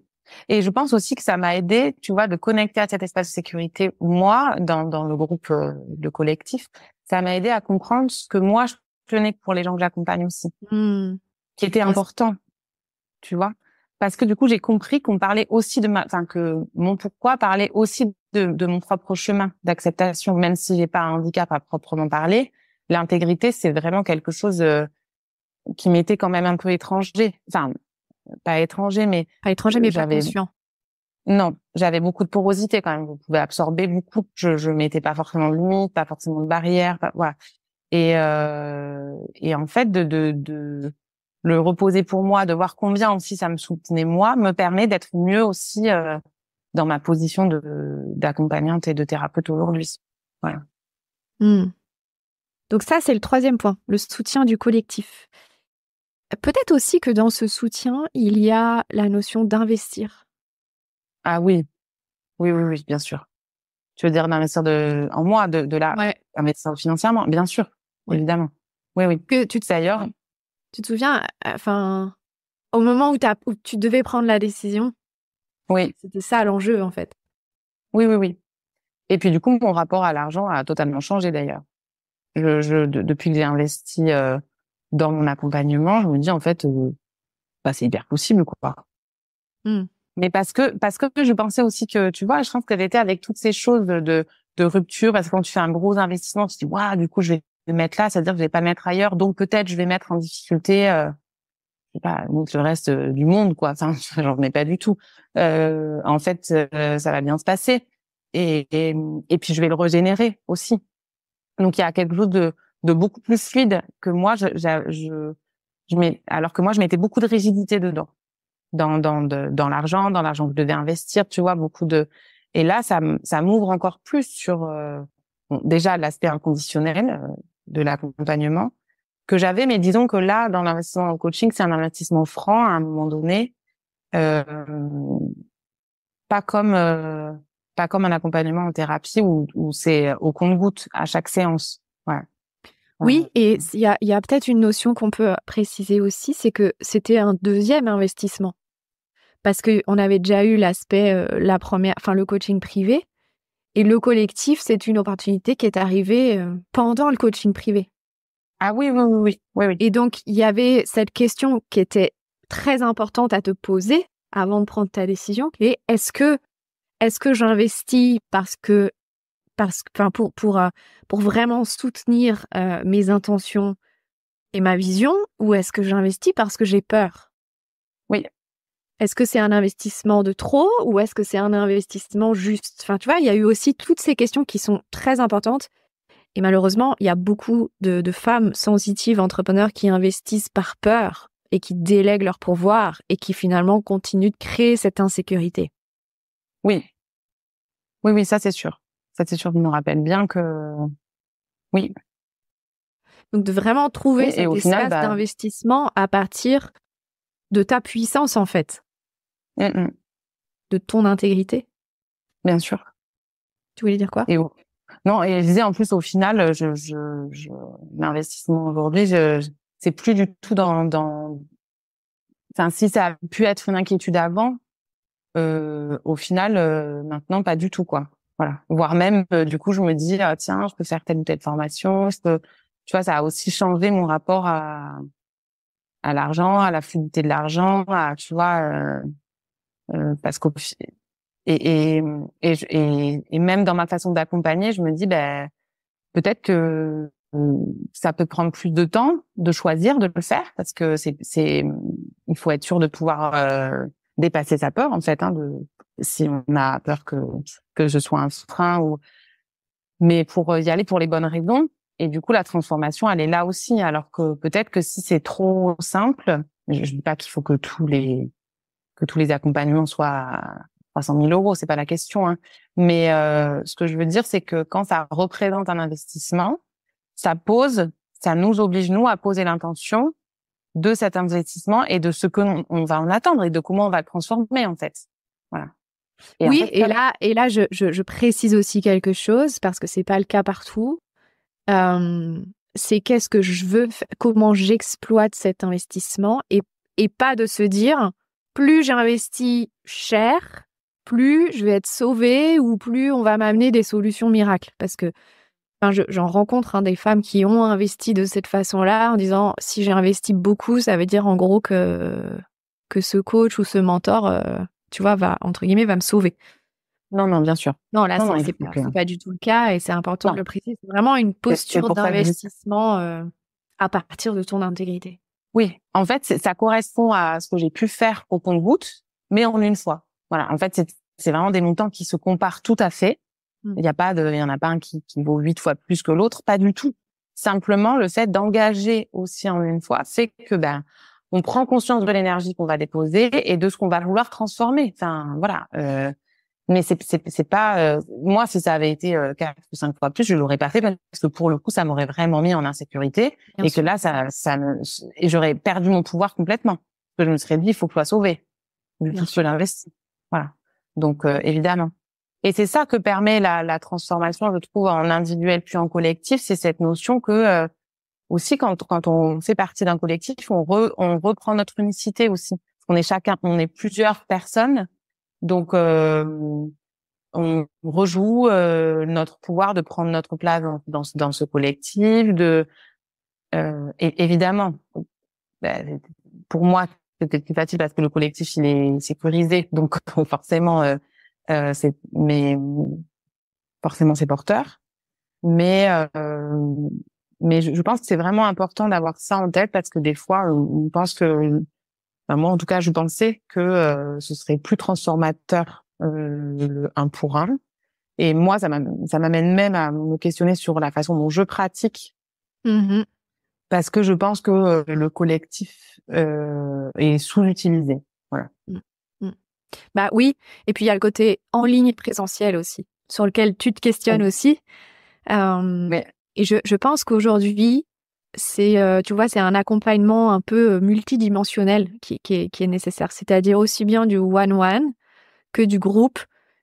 Et je pense aussi que ça m'a aidé, tu vois, de connecter à cet espace de sécurité. Moi, dans le groupe, le collectif, ça m'a aidé à comprendre ce que moi, je tenais pour les gens que j'accompagne aussi. Qui était important, tu vois. Parce que du coup, j'ai compris qu'on parlait aussi que mon pourquoi parlait aussi de mon propre chemin d'acceptation, même si j'ai pas un handicap à proprement parler. L'intégrité, c'est vraiment quelque chose qui m'était quand même un peu étranger. Enfin, pas étranger, mais Pas étranger, mais pas j'avais conscient. non, j'avais beaucoup de porosité quand même. Vous pouvez absorber beaucoup. Je mettais pas forcément de limites, pas forcément de barrières, voilà. Et en fait, de le reposer pour moi, de voir combien aussi ça me soutenait moi, me permet d'être mieux aussi dans ma position d'accompagnante et de thérapeute aujourd'hui. Voilà. Donc ça, c'est le troisième point, le soutien du collectif. Peut-être aussi que dans ce soutien, il y a la notion d'investir. Ah oui, oui, bien sûr. Tu veux dire d'investir en moi, investir financièrement, bien sûr, évidemment. Oui. Que D'ailleurs, tu te souviens, enfin, au moment où tu devais prendre la décision, oui, c'était ça l'enjeu en fait. Oui. Et puis du coup, mon rapport à l'argent a totalement changé d'ailleurs. Depuis que j'ai investi dans mon accompagnement, je me dis en fait, c'est hyper possible quoi. Mais parce que je pensais aussi que, tu vois, je pense que j'étais avec toutes ces choses de rupture, parce que quand tu fais un gros investissement, tu te dis waouh, du coup je vais le mettre là, c'est-à-dire que je vais pas le mettre ailleurs, donc peut-être je vais mettre en difficulté je sais pas, donc le reste du monde quoi. Enfin, j'en venais pas du tout. En fait, ça va bien se passer et puis je vais le régénérer aussi. Donc il y a quelque chose de beaucoup plus fluide que moi. Alors que moi je mettais beaucoup de rigidité dedans, dans l'argent que je devais investir, tu vois, et là ça m'ouvre encore plus sur déjà l'aspect inconditionnel de l'accompagnement que j'avais, mais disons que là dans l'investissement en coaching, c'est un investissement franc à un moment donné, euh, pas comme un accompagnement en thérapie où c'est au compte-gouttes à chaque séance. Ouais. Oui, et il y a peut-être une notion qu'on peut préciser aussi, c'est que c'était un deuxième investissement. Parce qu'on avait déjà eu l'aspect, le coaching privé. Et le collectif, c'est une opportunité qui est arrivée pendant le coaching privé. Ah oui. Et donc, il y avait cette question qui était très importante à te poser avant de prendre ta décision, qui est est-ce que j'investis pour vraiment soutenir mes intentions et ma vision, ou est-ce que j'investis parce que j'ai peur? Oui. Est-ce que c'est un investissement de trop ou est-ce que c'est un investissement juste? Enfin, tu vois, il y a eu aussi toutes ces questions qui sont très importantes. Et malheureusement, il y a beaucoup de femmes sensitives, entrepreneurs qui investissent par peur et qui délèguent leur pouvoir et qui finalement continuent de créer cette insécurité. Oui, ça c'est sûr. Ça c'est sûr, je me rappelle bien que oui. Donc de vraiment trouver Et cet au final, espace d'investissement à partir de ta puissance en fait, de ton intégrité. Bien sûr. Tu voulais dire quoi? Non, et je disais en plus au final, l'investissement aujourd'hui, c'est plus du tout enfin si ça a pu être une inquiétude avant, au final maintenant pas du tout quoi. Voilà. Voire même du coup je me dis tiens, je peux faire telle ou telle formation, tu vois, ça a aussi changé mon rapport à l'argent, à la fluidité de l'argent, tu vois, parce qu'au et même dans ma façon d'accompagner, je me dis peut-être que ça peut prendre plus de temps de choisir de le faire parce que il faut être sûr de pouvoir dépasser sa peur en fait, si on a peur que je sois un frein mais pour y aller pour les bonnes raisons. Et du coup la transformation elle est là aussi, alors que peut-être que si c'est trop simple, je dis pas qu'il faut que tous les accompagnements soient à 300 000 euros, c'est pas la question, hein. Mais ce que je veux dire, c'est que quand ça représente un investissement, ça nous oblige nous à poser l'intention de cet investissement et de ce que on va en attendre et de comment on va le transformer en fait. Voilà. Oui, et là, je précise aussi quelque chose parce que c'est pas le cas partout. C'est qu'est-ce que je veux, comment j'exploite cet investissement et pas de se dire plus j'investis cher, plus je vais être sauvée ou plus on va m'amener des solutions miracles. Parce que j'en rencontre des femmes qui ont investi de cette façon-là en disant si j'ai investi beaucoup, ça veut dire en gros que ce coach ou ce mentor, tu vois, va entre guillemets va me sauver. Non, bien sûr. Non, là, c'est pas du tout le cas et c'est important de le préciser. C'est vraiment une posture d'investissement à partir de ton intégrité. Oui, en fait, ça correspond à ce que j'ai pu faire au compte-gouttes, mais en une fois. Voilà, en fait, c'est vraiment des montants qui se comparent tout à fait. Il y en a pas un qui vaut 8 fois plus que l'autre, pas du tout. Simplement, le fait d'engager aussi en une fois fait que on prend conscience de l'énergie qu'on va déposer et de ce qu'on va vouloir transformer. Enfin, voilà. Mais c'est pas moi, si ça avait été 4 ou 5 fois plus, je l'aurais pas fait parce que pour le coup ça m'aurait vraiment mis en insécurité. Bien Et sûr. que là et j'aurais perdu mon pouvoir complètement, parce que je me serais dit il faut que je sois sauvée vu Bien tout ce que sûr. j'ai investi. Voilà, donc évidemment. Et c'est ça que permet la transformation, je trouve, en individuel puis en collectif, c'est cette notion que aussi quand on fait partie d'un collectif, on reprend notre unicité aussi. On est plusieurs personnes. Donc, on rejoue notre pouvoir de prendre notre place dans ce collectif. Et évidemment, pour moi, c'était plus facile parce que le collectif il est sécurisé, donc forcément, mais forcément c'est porteur. Mais je pense que c'est vraiment important d'avoir ça en tête parce que des fois, on pense que moi, en tout cas, je pensais que ce serait plus transformateur le un pour un. Et moi, ça m'amène même à me questionner sur la façon dont je pratique, Mhm. parce que je pense que le collectif est sous-utilisé. Voilà. Mm. Mm. Bah oui. Et puis il y a le côté en ligne présentiel aussi, sur lequel tu te questionnes aussi. Mais Et je pense qu'aujourd'hui, tu vois, c'est un accompagnement un peu multidimensionnel qui est nécessaire. C'est-à-dire aussi bien du one-one que du groupe,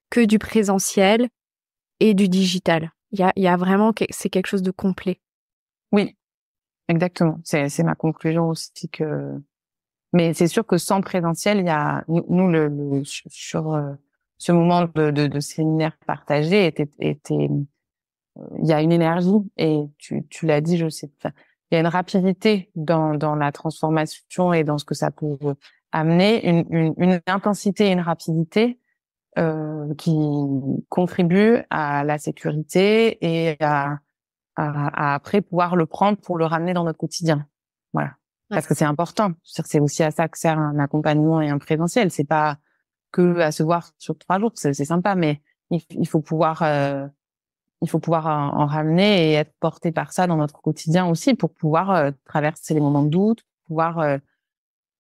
que du présentiel et du digital. Il y a vraiment, c'est quelque chose de complet. oui, exactement. C'est ma conclusion aussi que. Mais c'est sûr que sans présentiel, il y a nous sur ce moment de séminaire partagé était il y a une énergie et tu l'as dit, je sais. Enfin, il y a une rapidité dans la transformation et dans ce que ça peut amener, une intensité et une rapidité qui contribuent à la sécurité et à après pouvoir le prendre pour le ramener dans notre quotidien. Voilà. Ouais. Parce que c'est important. C'est aussi à ça que sert un accompagnement et un présentiel. C'est pas que à se voir sur 3 jours. C'est sympa, mais il faut pouvoir en ramener et être porté par ça dans notre quotidien aussi pour pouvoir traverser les moments de doute, pouvoir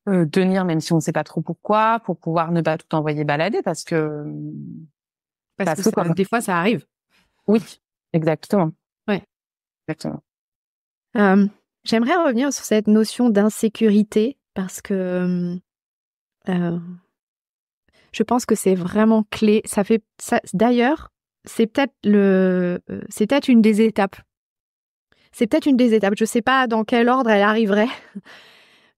tenir même si on ne sait pas trop pourquoi, pour pouvoir ne pas tout envoyer balader Parce que parce que comme des fois, ça arrive. oui, exactement. Ouais. Exactement. J'aimerais revenir sur cette notion d'insécurité parce que euh, je pense que c'est vraiment clé. D'ailleurs, c'est peut-être une des étapes. C'est peut-être une des étapes. Je sais pas dans quel ordre elle arriverait,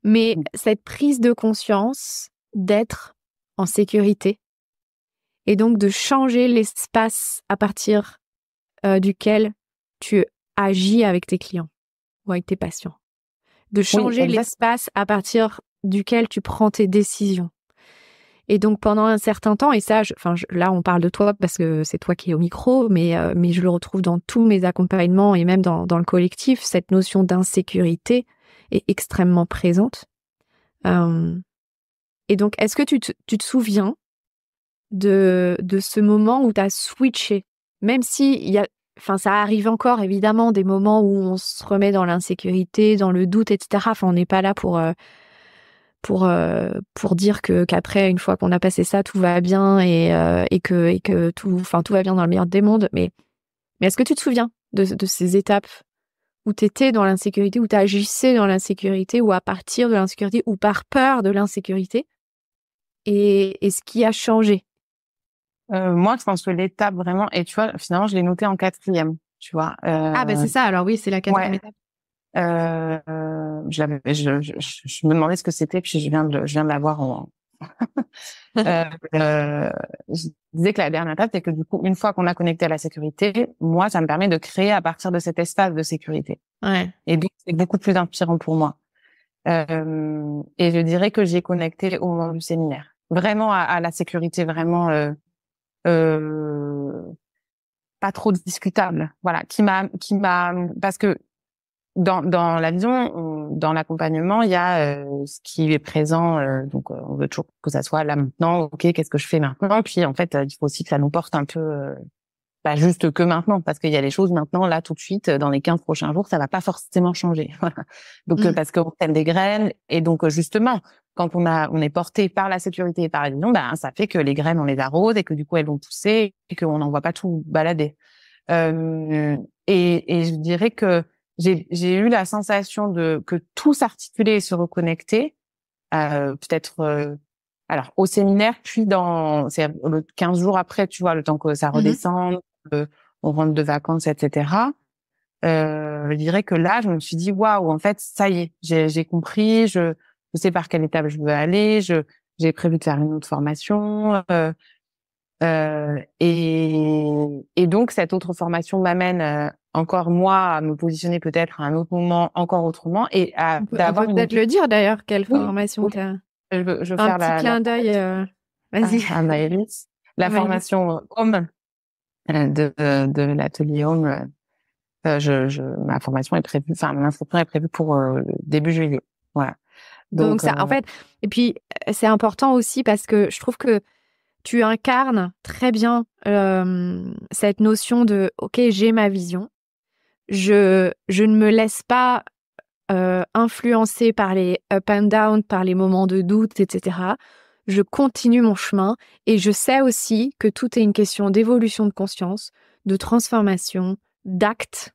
mais cette prise de conscience d'être en sécurité et donc de changer l'espace à partir duquel tu agis avec tes clients ou avec tes patients. De Oui, changer exact. l'espace à partir duquel tu prends tes décisions. Et donc pendant un certain temps, et ça, là on parle de toi parce que c'est toi qui es au micro, mais je le retrouve dans tous mes accompagnements et même dans le collectif, cette notion d'insécurité est extrêmement présente. Et donc, est-ce que tu te souviens de ce moment où tu as switché, même si ça arrive encore évidemment des moments où on se remet dans l'insécurité, dans le doute, etc. Enfin, on n'est pas là pour dire qu'après, une fois qu'on a passé ça, tout va bien et que tout va bien dans le meilleur des mondes. Mais est-ce que tu te souviens de ces étapes où tu étais dans l'insécurité, où tu agissais dans l'insécurité, ou à partir de l'insécurité, ou par peur de l'insécurité, et ce qui a changé? Moi, je pense que l'étape vraiment, et tu vois, finalement, je l'ai noté en 4e, tu vois. Ah ben c'est ça, alors oui, c'est la 4e Ouais. étape. Je me demandais ce que c'était, puis je viens de l'avoir en. Je disais que la dernière étape, c'est que du coup, une fois qu'on a connecté à la sécurité, moi, ça me permet de créer à partir de cet espace de sécurité. Ouais. Et donc, c'est beaucoup plus inspirant pour moi. Et je dirais que j'ai connecté au moment du séminaire, vraiment à la sécurité, vraiment euh, pas trop discutable, voilà, qui m'a, parce que dans la vision, dans l'accompagnement, il y a ce qui est présent. Donc, on veut toujours que ça soit là maintenant. Ok, qu'est-ce que je fais maintenant? Puis, en fait, il faut aussi que ça nous porte un peu, pas juste que maintenant, parce qu'il y a les choses maintenant, là, tout de suite, dans les 15 prochains jours, ça va pas forcément changer. Voilà. Donc, parce qu'on sème des graines, et donc justement, quand on est porté par la sécurité et par la vision, ben, ça fait que les graines, on les arrose et que du coup, elles vont pousser et qu'on n'en voit pas tout balader. Et je dirais que j'ai eu la sensation que tout s'articulait et se reconnectait, peut-être alors au séminaire, puis c'est le 15 jours après, tu vois, le temps que ça redescende, on rentre de vacances, etc. Je dirais que là, je me suis dit waouh, en fait, ça y est, j'ai compris, je sais par quelle étape je veux aller, j'ai prévu de faire une autre formation. Et donc cette autre formation m'amène encore moi à me positionner peut-être à un autre moment encore autrement et On peut peut-être le dire d'ailleurs, quelle formation oui. t'as. Je veux Un faire petit clin d'œil. Vas-y. à Maëlys, la Maëlys. formation Home de l'atelier Home. Ma formation est prévue, enfin mon inscription est prévue pour début juillet. Voilà. Donc ça, en fait, et puis c'est important aussi parce que je trouve que tu incarnes très bien cette notion de OK, j'ai ma vision. Je ne me laisse pas influencer par les up and down, par les moments de doute, etc. Je continue mon chemin et je sais aussi que tout est une question d'évolution de conscience, de transformation, d'acte,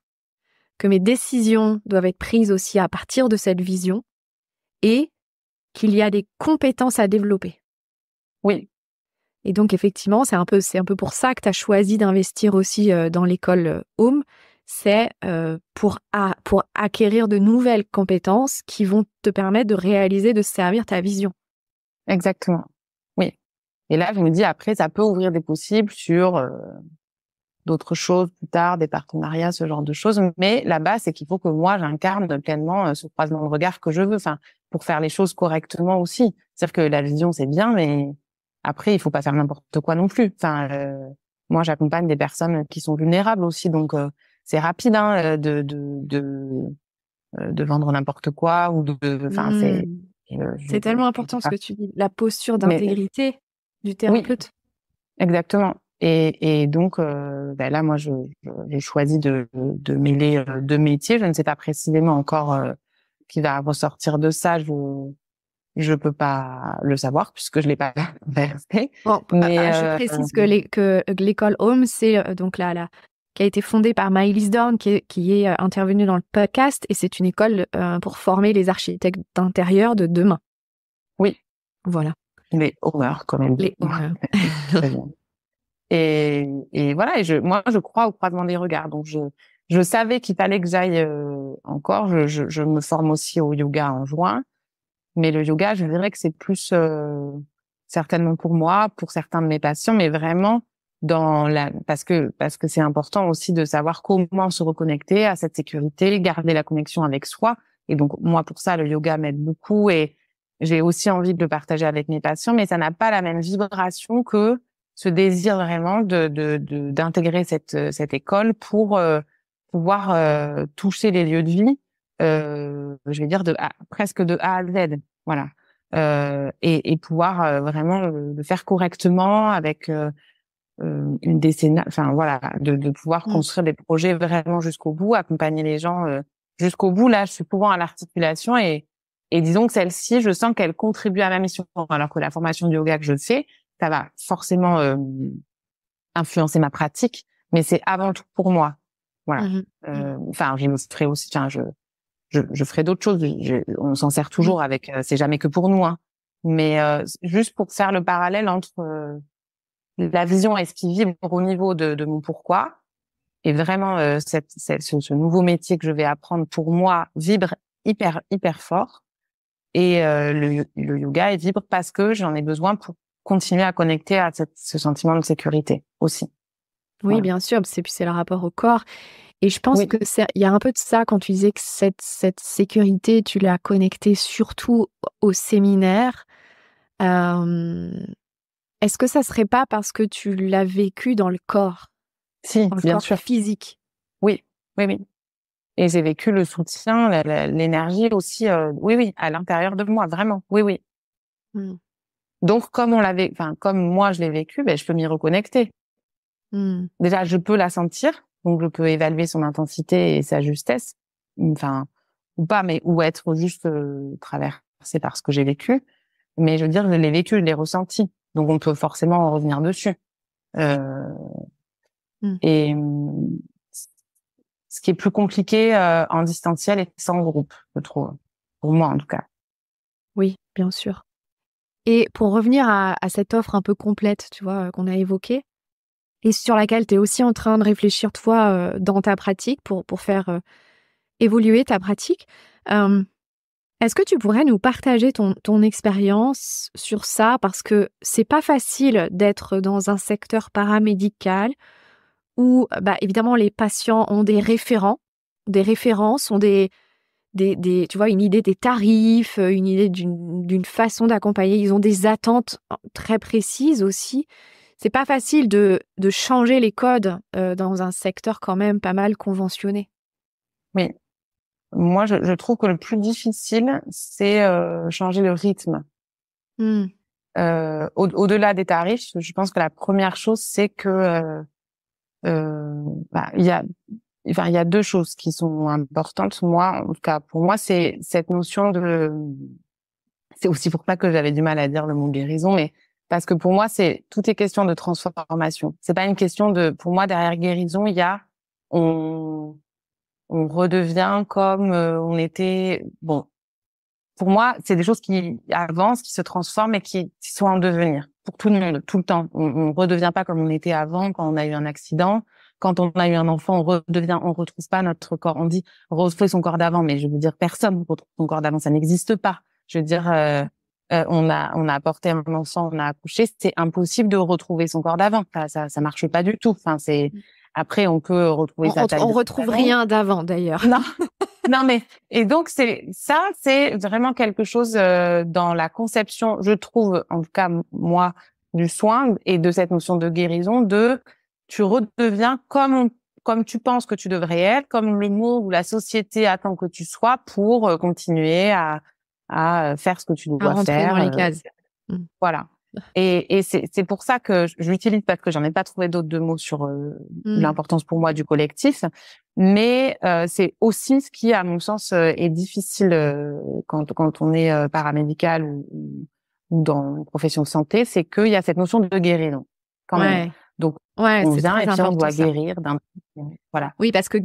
que mes décisions doivent être prises aussi à partir de cette vision et qu'il y a des compétences à développer. Oui. Et donc, effectivement, c'est un peu pour ça que tu as choisi d'investir aussi dans l'école Home. C'est pour acquérir de nouvelles compétences qui vont te permettre de réaliser, de servir ta vision. Exactement. Oui. Et là, je me dis, après, ça peut ouvrir des possibles sur d'autres choses plus tard, des partenariats, ce genre de choses. Mais là-bas, c'est qu'il faut que moi, j'incarne pleinement ce croisement de regard que je veux, enfin, pour faire les choses correctement aussi. C'est-à-dire que la vision, c'est bien, mais après, il faut pas faire n'importe quoi non plus. Enfin, moi, j'accompagne des personnes qui sont vulnérables aussi, donc c'est rapide hein, de vendre n'importe quoi ou enfin, c'est tellement important ce que tu dis, la posture mais d'intégrité du oui, thérapeute. exactement. Et donc, là, moi, j'ai choisi de mêler deux métiers. Je ne sais pas précisément encore qui va ressortir de ça. Je peux pas le savoir puisque je l'ai pas versé. Bon, Mais je précise que l'école Home, c'est donc qui a été fondée par Maëlys Dorn, qui est intervenue dans le podcast, et c'est une école pour former les architectes d'intérieur de demain. Oui. Voilà. Les homers, comme elle dit. Les homers. Très bien. Et voilà. Moi, je crois au croisement des regards. Donc, je savais qu'il fallait que j'aille encore. Je me forme aussi au yoga en juin. Mais le yoga, je dirais que c'est plus certainement pour moi, pour certains de mes patients, mais vraiment parce que c'est important aussi de savoir comment se reconnecter à cette sécurité, garder la connexion avec soi. Et donc moi pour ça, le yoga m'aide beaucoup et j'ai aussi envie de le partager avec mes patients, mais ça n'a pas la même vibration que ce désir vraiment d'intégrer cette école pour pouvoir toucher les lieux de vie. Je vais dire presque de A à Z, voilà, et pouvoir vraiment le faire correctement avec une décennie, enfin voilà, de pouvoir construire des projets vraiment jusqu'au bout, accompagner les gens jusqu'au bout. Là, je suis souvent à l'articulation et disons que celle-ci, je sens qu'elle contribue à ma mission, alors que la formation de yoga que je fais, ça va forcément influencer ma pratique, mais c'est avant tout pour moi, voilà. Enfin, je me ferai aussi, enfin je ferai d'autres choses. On s'en sert toujours avec. C'est jamais que pour nous, hein. Mais juste pour faire le parallèle entre la vision et ce qui vibre au niveau de mon pourquoi, et vraiment ce nouveau métier que je vais apprendre pour moi vibre hyper fort. Et le yoga il vibre parce que j'en ai besoin pour continuer à connecter à ce sentiment de sécurité aussi. Oui, voilà. Bien sûr, c'est le rapport au corps. Et je pense que il y a un peu de ça quand tu disais que cette sécurité, tu l'as connectée surtout au séminaire. Est-ce que ça serait pas parce que tu l'as vécu dans le corps? Si, dans le bien corps sûr. Physique. Oui. Et j'ai vécu le soutien, l'énergie aussi, oui, à l'intérieur de moi, vraiment, oui. Mm. Donc, comme moi je l'ai vécu, ben, je peux m'y reconnecter. Mm. Déjà, je peux la sentir, donc je peux évaluer son intensité et sa justesse, enfin, ou pas, mais ou être juste traversée par ce que j'ai vécu. Mais je veux dire, je l'ai vécu, je l'ai ressenti, donc on peut forcément en revenir dessus. Euh, Mm. et ce qui est plus compliqué en distanciel et sans groupe, je trouve, pour moi en tout cas. Oui, bien sûr. Et pour revenir à cette offre un peu complète, tu vois, qu'on a évoquée, et sur laquelle tu es aussi en train de réfléchir, toi, dans ta pratique, pour faire évoluer ta pratique, est-ce que tu pourrais nous partager ton expérience sur ça? Parce que c'est pas facile d'être dans un secteur paramédical où, bah, évidemment, les patients ont des références, ont tu vois, une idée des tarifs, une idée d'une façon d'accompagner. Ils ont des attentes très précises aussi. C'est pas facile de changer les codes dans un secteur quand même pas mal conventionné. Oui, moi je trouve que le plus difficile, c'est changer le rythme. Mmh. Au-delà des tarifs, je pense que la première chose, c'est que bah, il y a deux choses qui sont importantes. Moi, en tout cas, pour moi, c'est cette notion de. C'est aussi pour ça que j'avais du mal à dire le mot guérison, mais parce que pour moi, tout est question de transformation. C'est pas une question de. Pour moi, derrière guérison, il y a on on redevient comme on était. Bon, pour moi, c'est des choses qui avancent, qui se transforment et qui sont en devenir pour tout le monde, tout le temps. On redevient pas comme on était avant quand on a eu un accident. Quand on a eu un enfant, on retrouve pas notre corps. On dit retrouver son corps d'avant, mais je veux dire personne ne retrouve son corps d'avant, ça n'existe pas. Je veux dire, on a apporté un enfant, on a accouché, c'est impossible de retrouver son corps d'avant. Ça marche pas du tout. Enfin, après on peut retrouver sa taille On de retrouve pantalon. rien d'avant d'ailleurs. Non, non mais et donc c'est vraiment quelque chose dans la conception, je trouve en tout cas moi du soin et de cette notion de guérison de tu redeviens comme tu penses que tu devrais être, comme le mot ou la société attend que tu sois pour continuer à faire ce que tu À dois rentrer dans faire. les cases. Mmh. Voilà. Et c'est pour ça que je l'utilise parce que j'en ai pas trouvé d'autres de mots sur Mmh. l'importance pour moi du collectif. Mais c'est aussi ce qui, à mon sens, est difficile quand on est paramédical ou dans une profession de santé, c'est qu'il y a cette notion de guérison quand même. Ouais. Donc Ouais, on c'est vient très et puis on important doit ça. guérir d'un voilà. Oui, parce que Et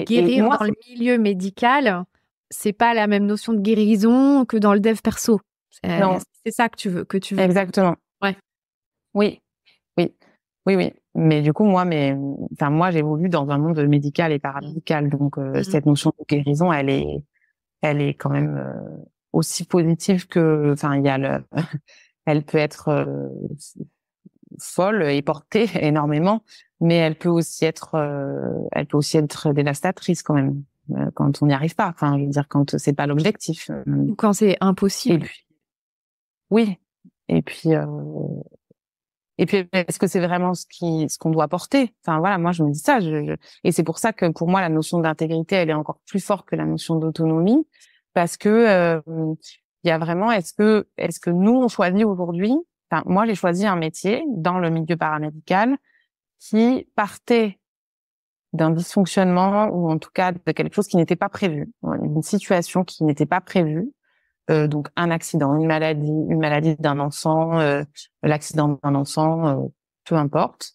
guérir moi dans le milieu médical, c'est pas la même notion de guérison que dans le dev perso. non, C'est ça que tu veux. exactement. Ouais. Oui. Oui, oui. Mais du coup, moi, j'évolue dans un monde médical et Mmh. paramédical, donc Mmh. cette notion de guérison, elle est quand même aussi positive que, enfin, il y a elle peut être folle et porter énormément, mais elle peut aussi être dévastatrice quand même quand on n'y arrive pas. Enfin, je veux dire, quand c'est pas l'objectif. Ou quand c'est Et impossible. puis, oui. Et puis. Et puis, est-ce que c'est vraiment ce qu'on doit porter? Enfin, voilà, moi, je me dis ça. Et c'est pour ça que, pour moi, la notion d'intégrité, elle est encore plus forte que la notion d'autonomie. Parce que, il y a vraiment, est-ce que nous, on choisit aujourd'hui, enfin, moi, j'ai choisi un métier dans le milieu paramédical qui partait d'un dysfonctionnement ou en tout cas de quelque chose qui n'était pas prévu, une situation qui n'était pas prévue. Donc un accident, une maladie d'un enfant, l'accident d'un enfant, peu importe.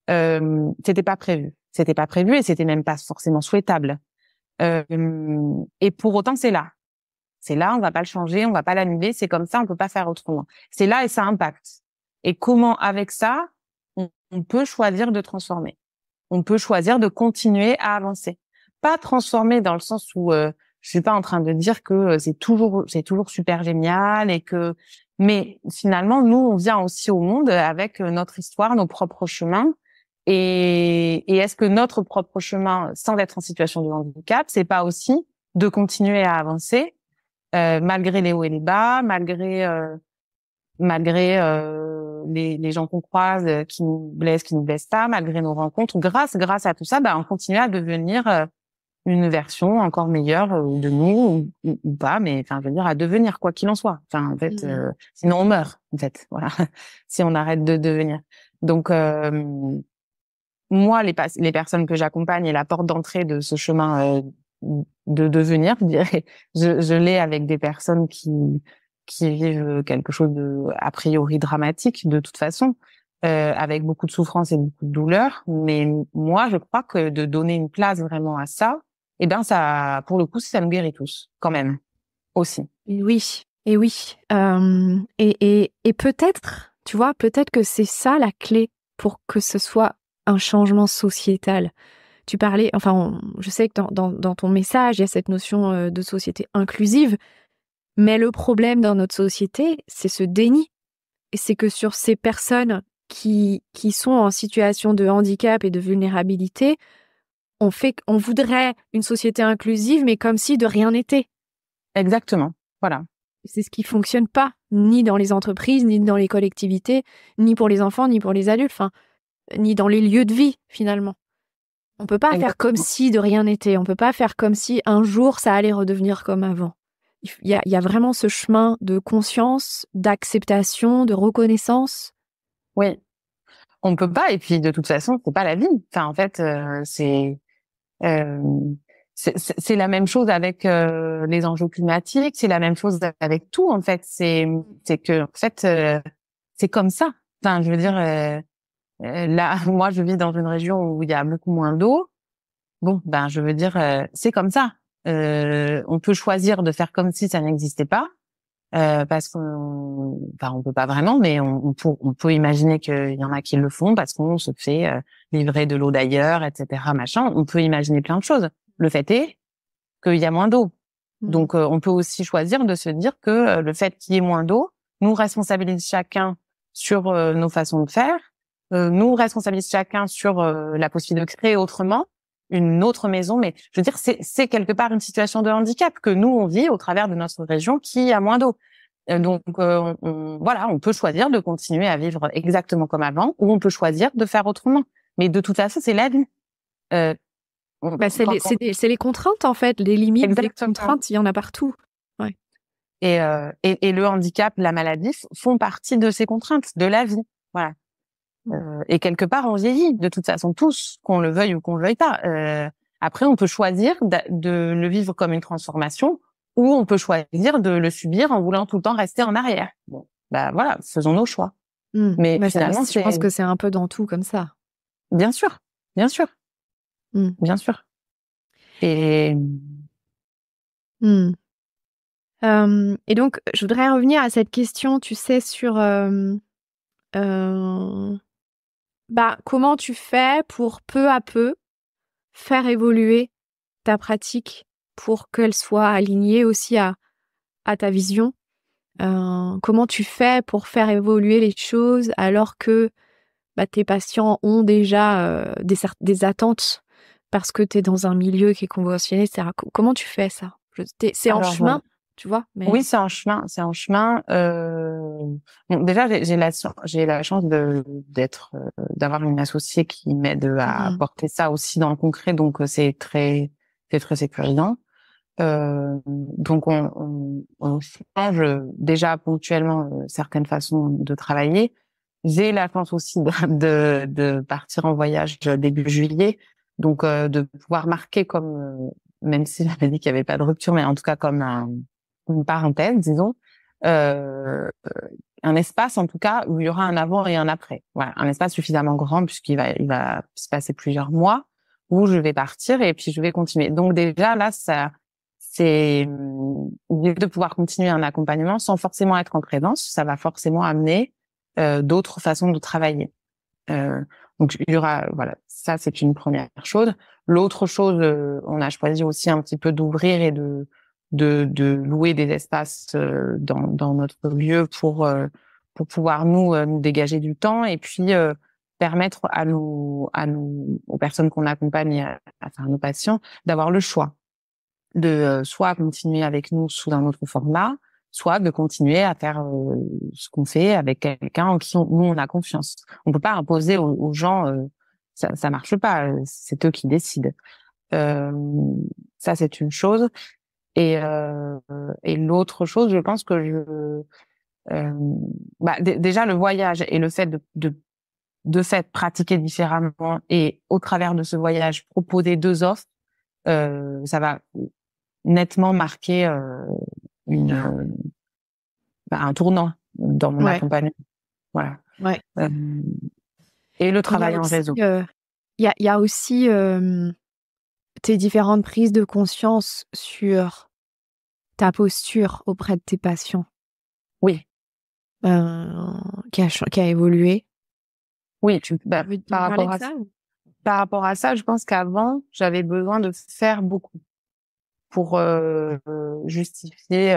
C'était pas prévu et c'était même pas forcément souhaitable. Et pour autant c'est là, on va pas le changer, on va pas l'annuler, c'est comme ça, on peut pas faire autrement. C'est là et ça impacte. Et comment avec ça on peut choisir de transformer, on peut choisir de continuer à avancer, pas transformer dans le sens où je suis pas en train de dire que c'est toujours super génial et que mais finalement nous on vient aussi au monde avec notre histoire, nos propres chemins et est-ce que notre propre chemin sans être en situation de handicap, c'est pas aussi de continuer à avancer malgré les hauts et les bas, malgré les gens qu'on croise qui nous blessent pas, malgré nos rencontres, grâce à tout ça, bah on continue à devenir une version encore meilleure de nous ou pas, mais enfin, je veux dire, à devenir, quoi qu'il en soit. Enfin, en fait, sinon on meurt, en fait, voilà, si on arrête de devenir. Donc, moi, les personnes que j'accompagne et la porte d'entrée de ce chemin de devenir, je dirais, je l'ai avec des personnes qui vivent quelque chose de a priori dramatique de toute façon, avec beaucoup de souffrance et beaucoup de douleur. Mais moi, je crois que de donner une place vraiment à ça, eh ben ça, pour le coup, ça nous guérit tous, quand même, aussi. Et oui, et oui. Et peut-être, tu vois, peut-être que c'est ça la clé pour que ce soit un changement sociétal. Tu parlais, enfin, je sais que dans ton message, il y a cette notion de société inclusive, mais le problème dans notre société, c'est ce déni. Et c'est que sur ces personnes qui sont en situation de handicap et de vulnérabilité, on voudrait une société inclusive, mais comme si de rien n'était. Exactement. Voilà. C'est ce qui fonctionne pas, ni dans les entreprises, ni dans les collectivités, ni pour les enfants, ni pour les adultes, enfin, ni dans les lieux de vie, finalement. On peut pas faire comme si de rien n'était. On peut pas faire comme si un jour ça allait redevenir comme avant. Il y a vraiment ce chemin de conscience, d'acceptation, de reconnaissance. Oui. On ne peut pas, et puis de toute façon, c'est pas la vie. Enfin, en fait, euh, c'est la même chose avec les enjeux climatiques, c'est la même chose avec tout, en fait. C'est que, en fait, c'est comme ça. Enfin, je veux dire, là, moi, je vis dans une région où il y a beaucoup moins d'eau. Bon, ben, je veux dire, c'est comme ça. On peut choisir de faire comme si ça n'existait pas. Parce on peut pas vraiment, mais on peut imaginer qu'il y en a qui le font parce qu'on se fait livrer de l'eau d'ailleurs, etc., machin. On peut imaginer plein de choses. Le fait est qu'il y a moins d'eau. Donc, on peut aussi choisir de se dire que le fait qu'il y ait moins d'eau nous responsabilise chacun sur nos façons de faire, nous responsabilise chacun sur la possibilité de créer autrement une autre maison. Mais je veux dire, c'est quelque part une situation de handicap que nous, on vit au travers de notre région qui a moins d'eau. Donc, voilà, on peut choisir de continuer à vivre exactement comme avant ou on peut choisir de faire autrement. Mais de toute façon, c'est la vie. C'est les contraintes, en fait, les limites, exactement. les contraintes, il y en a partout. Ouais. Et le handicap, la maladie font partie de ces contraintes, de la vie. Voilà. Et quelque part, on vieillit, de toute façon, tous, qu'on le veuille ou qu'on le veuille pas. Après, on peut choisir de le vivre comme une transformation ou on peut choisir de le subir en voulant tout le temps rester en arrière. Bon, bah voilà, faisons nos choix. Mais finalement, je pense que c'est un peu dans tout comme ça. Bien sûr, bien sûr. Bien sûr. Et et donc, je voudrais revenir à cette question, tu sais, sur comment tu fais pour peu à peu faire évoluer ta pratique pour qu'elle soit alignée aussi à ta vision. Comment tu fais pour faire évoluer les choses alors que tes patients ont déjà des attentes parce que tu es dans un milieu qui est conventionné, etc. Comment tu fais ça? C'est en chemin, tu vois, mais... Oui, c'est en chemin, c'est en chemin. Bon, déjà, j'ai la chance d'avoir une associée qui m'aide à porter ça aussi dans le concret, donc c'est très sécurisant. Donc on change déjà ponctuellement certaines façons de travailler. J'ai la chance aussi de partir en voyage début juillet, donc de pouvoir marquer comme même si j'avais dit qu'il n'y avait pas de rupture, mais en tout cas comme une parenthèse, disons, un espace en tout cas où il y aura un avant et un après. Voilà, un espace suffisamment grand puisqu'il va se passer plusieurs mois où je vais partir et puis je vais continuer. Donc déjà là, c'est de pouvoir continuer un accompagnement sans forcément être en présence. Ça va forcément amener d'autres façons de travailler. Donc il y aura, voilà, ça c'est une première chose. L'autre chose, on a choisi aussi un petit peu d'ouvrir et de louer des espaces dans notre lieu pour pouvoir nous dégager du temps et puis permettre aux personnes qu'on accompagne, à nos patients, d'avoir le choix de soit continuer avec nous sous un autre format, soit de continuer à faire ce qu'on fait avec quelqu'un en qui nous on a confiance. On peut pas imposer aux gens, ça marche pas, c'est eux qui décident. Ça, c'est une chose. Et l'autre chose, je pense que déjà le voyage et le fait de fait pratiquer différemment et au travers de ce voyage proposer 2 offres, ça va nettement marquer une un tournant dans mon Ouais. accompagnement. Voilà. Ouais. Et le travail en réseau. Il y a aussi tes différentes prises de conscience sur ta posture auprès de tes patients. Oui. Qui a évolué. Oui, Tu veux par parler rapport de à ça? par rapport à ça, je pense qu'avant, j'avais besoin de faire beaucoup pour justifier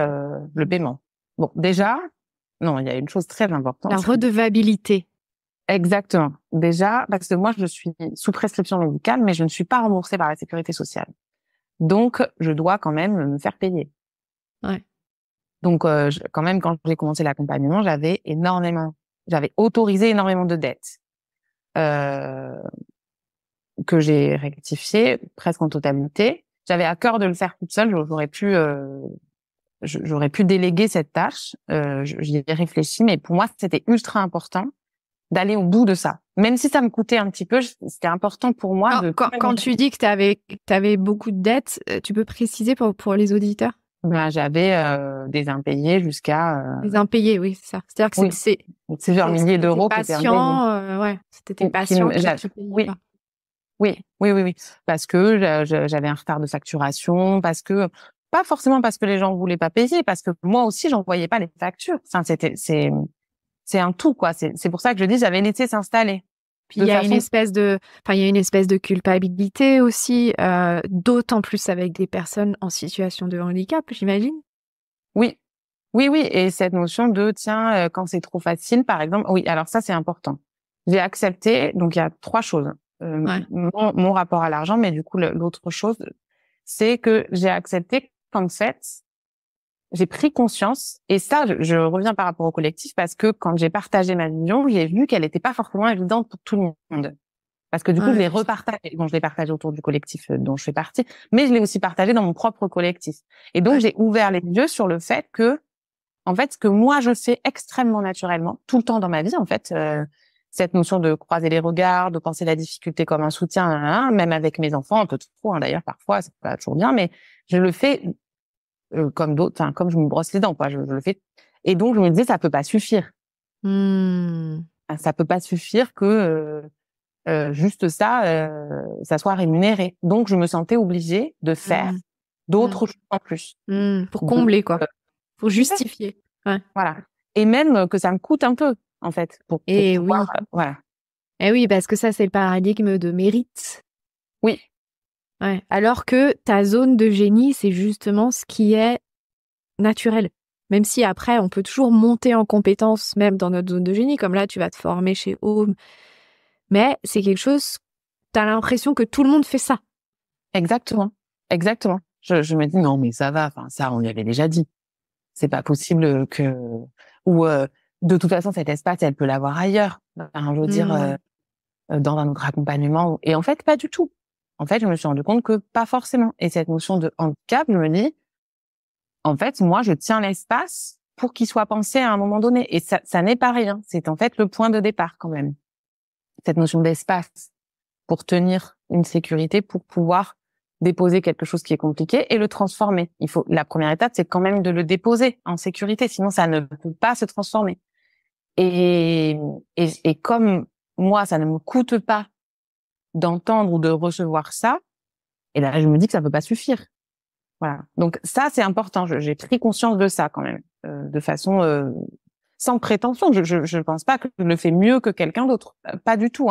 le paiement. Bon, déjà, non, il y a une chose très La importante. redevabilité. Exactement. Déjà, parce que moi, je suis sous prescription médicale, mais je ne suis pas remboursée par la sécurité sociale. Donc, je dois quand même me faire payer. Ouais. Donc, quand même, quand j'ai commencé l'accompagnement, j'avais autorisé énormément de dettes que j'ai rectifiées presque en totalité. J'avais à cœur de le faire toute seule. J'aurais pu déléguer cette tâche. J'y ai réfléchi, mais pour moi, c'était ultra important d'aller au bout de ça. Même si ça me coûtait un petit peu, c'était important pour moi de... Quand tu dis que tu avais beaucoup de dettes, tu peux préciser pour les auditeurs? J'avais des impayés jusqu'à... Les impayés, oui, c'est ça. C'est-à-dire que Oui, c'est genre milliers c'était tes d'euros qui étaient impayés. patients, ouais, c'était tes patients qui payaient Oui, pas. oui. Parce que j'avais un retard de facturation, parce que... Pas forcément parce que les gens voulaient pas payer, parce que moi aussi, j'envoyais pas les factures. Enfin, c'est un tout, quoi. C'est pour ça que je dis, j'avais laissé s'installer. Puis il y a une espèce de culpabilité aussi, d'autant plus avec des personnes en situation de handicap, j'imagine. Oui. Et cette notion de, tiens, quand c'est trop facile, par exemple, oui, alors ça, c'est important. J'ai accepté, donc il y a 3 choses. Ouais. Mon rapport à l'argent, mais du coup, l'autre chose, c'est que j'ai accepté qu'en fait, j'ai pris conscience, et ça, je reviens par rapport au collectif, parce que quand j'ai partagé ma vision, j'ai vu qu'elle n'était pas forcément évidente pour tout le monde. Parce que du coup, je l'ai repartagé. Bon, je l'ai partagé autour du collectif dont je fais partie, mais je l'ai aussi partagé dans mon propre collectif. Et donc, j'ai ouvert les yeux sur le fait que, en fait, ce que moi, je fais extrêmement naturellement, tout le temps dans ma vie, en fait, cette notion de croiser les regards, de penser la difficulté comme un soutien, même avec mes enfants, un peu trop, d'ailleurs, parfois, c'est pas toujours bien, mais je le fais comme d'autres, enfin, comme je me brosse les dents, quoi, je le fais. Et donc, je me disais, ça peut pas suffire. Ça peut pas suffire que juste ça soit rémunéré. Donc, je me sentais obligée de faire d'autres choses en plus. Pour combler, quoi. Pour justifier. Ouais. Voilà. Et même que ça me coûte un peu, en fait, pour pouvoir, voilà. Et oui, parce que ça, c'est le paradigme de mérite. Oui. Ouais. Alors que ta zone de génie, c'est justement ce qui est naturel. Même si après, on peut toujours monter en compétence, même dans notre zone de génie, comme là, tu vas te former chez Home. Mais c'est quelque chose, t'as l'impression que tout le monde fait ça. Exactement. Je me dis, non, mais ça va, enfin, ça, on lui avait déjà dit. C'est pas possible que, ou, de toute façon, cet espace, elle peut l'avoir ailleurs. Enfin, je veux dire, dans un autre accompagnement. Et en fait, pas du tout. En fait, je me suis rendu compte que pas forcément. Et cette notion de handicap, je me dis, en fait, moi, je tiens l'espace pour qu'il soit pensé à un moment donné. Et ça n'est pas rien. C'est en fait le point de départ, quand même. Cette notion d'espace pour tenir une sécurité, pour pouvoir déposer quelque chose qui est compliqué et le transformer. La première étape, c'est quand même de le déposer en sécurité. Sinon, ça ne peut pas se transformer. Et comme moi, ça ne me coûte pas d'entendre ou de recevoir ça, et là, je me dis que ça peut pas suffire. Voilà. Donc ça, c'est important. J'ai pris conscience de ça quand même, de façon sans prétention. Je pense pas que je le fais mieux que quelqu'un d'autre, pas du tout.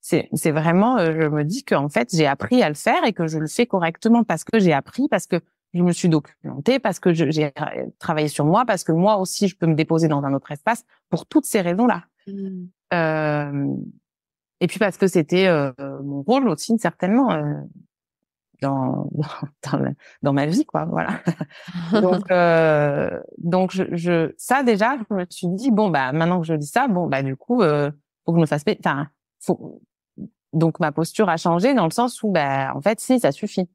C'est vraiment, je me dis qu'en fait, j'ai appris à le faire et que je le fais correctement parce que j'ai appris, parce que je me suis documentée, parce que j'ai travaillé sur moi, parce que moi aussi, je peux me déposer dans un autre espace pour toutes ces raisons-là. Et puis parce que c'était mon rôle aussi, certainement. Dans ma vie, quoi, voilà. Donc ça déjà, je me suis dit, bon, bah, maintenant que je dis ça, bon, bah, du coup, faut que je me fasse payer. Enfin, Donc ma posture a changé dans le sens où, en fait, si, ça suffit.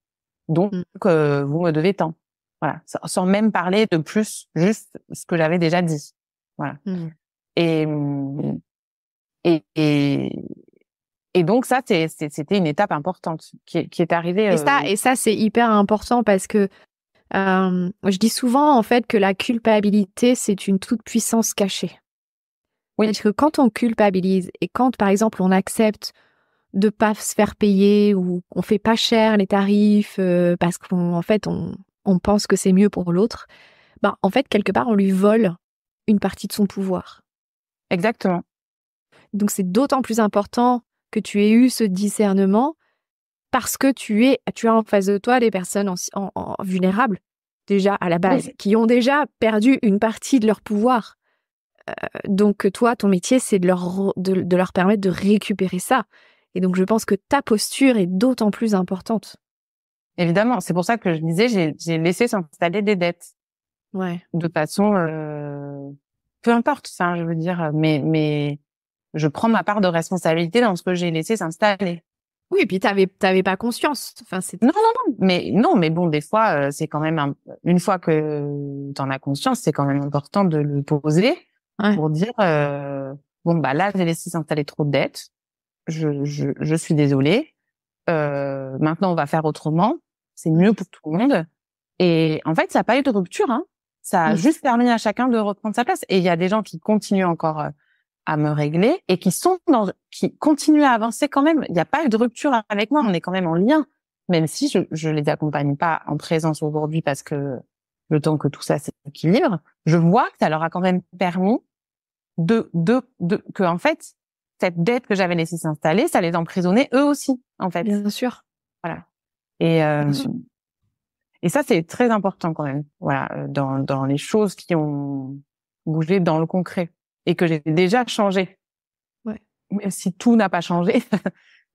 Donc, vous me devez tant. Voilà. Sans même parler de plus, juste ce que j'avais déjà dit. Voilà. Et, et, et, et donc ça, c'était une étape importante qui est arrivée. Et ça, c'est hyper important parce que je dis souvent, en fait, que la culpabilité, c'est une toute-puissance cachée. Oui. C'est-à-dire que quand on culpabilise et quand, par exemple, on accepte de pas se faire payer ou on fait pas cher les tarifs parce qu'en fait, on pense que c'est mieux pour l'autre, en fait, quelque part, on lui vole une partie de son pouvoir. Exactement. Donc, c'est d'autant plus important que tu aies eu ce discernement parce que tu as en face de toi des personnes en vulnérables, déjà à la base, qui ont déjà perdu une partie de leur pouvoir. Donc, toi, ton métier, c'est de leur permettre de récupérer ça. Et donc, je pense que ta posture est d'autant plus importante. Évidemment, c'est pour ça que je disais, j'ai laissé s'installer des dettes. Ouais. De façon, peu importe, ça, je veux dire, mais je prends ma part de responsabilité dans ce que j'ai laissé s'installer. Oui, et puis t'avais pas conscience. Enfin, non, mais bon, des fois, c'est quand même une fois que t'en as conscience, c'est quand même important de le poser pour dire, là, j'ai laissé s'installer trop de dettes. Je suis désolée. Maintenant, on va faire autrement. C'est mieux pour tout le monde. Et en fait, ça n'a pas eu de rupture, hein. Ça a juste permis à chacun de reprendre sa place. Et il y a des gens qui continuent encore à me régler et qui continuent à avancer quand même. Il n'y a pas eu de rupture avec moi. On est quand même en lien, même si je les accompagne pas en présence aujourd'hui parce que le temps que tout ça s'équilibre, je vois que ça leur a quand même permis que en fait cette dette que j'avais laissée s'installer, ça les emprisonnait eux aussi, en fait. Bien sûr. Voilà. Et ça, c'est très important quand même. Voilà, dans les choses qui ont bougé dans le concret et que j'ai déjà changé. Ouais. Même si tout n'a pas changé,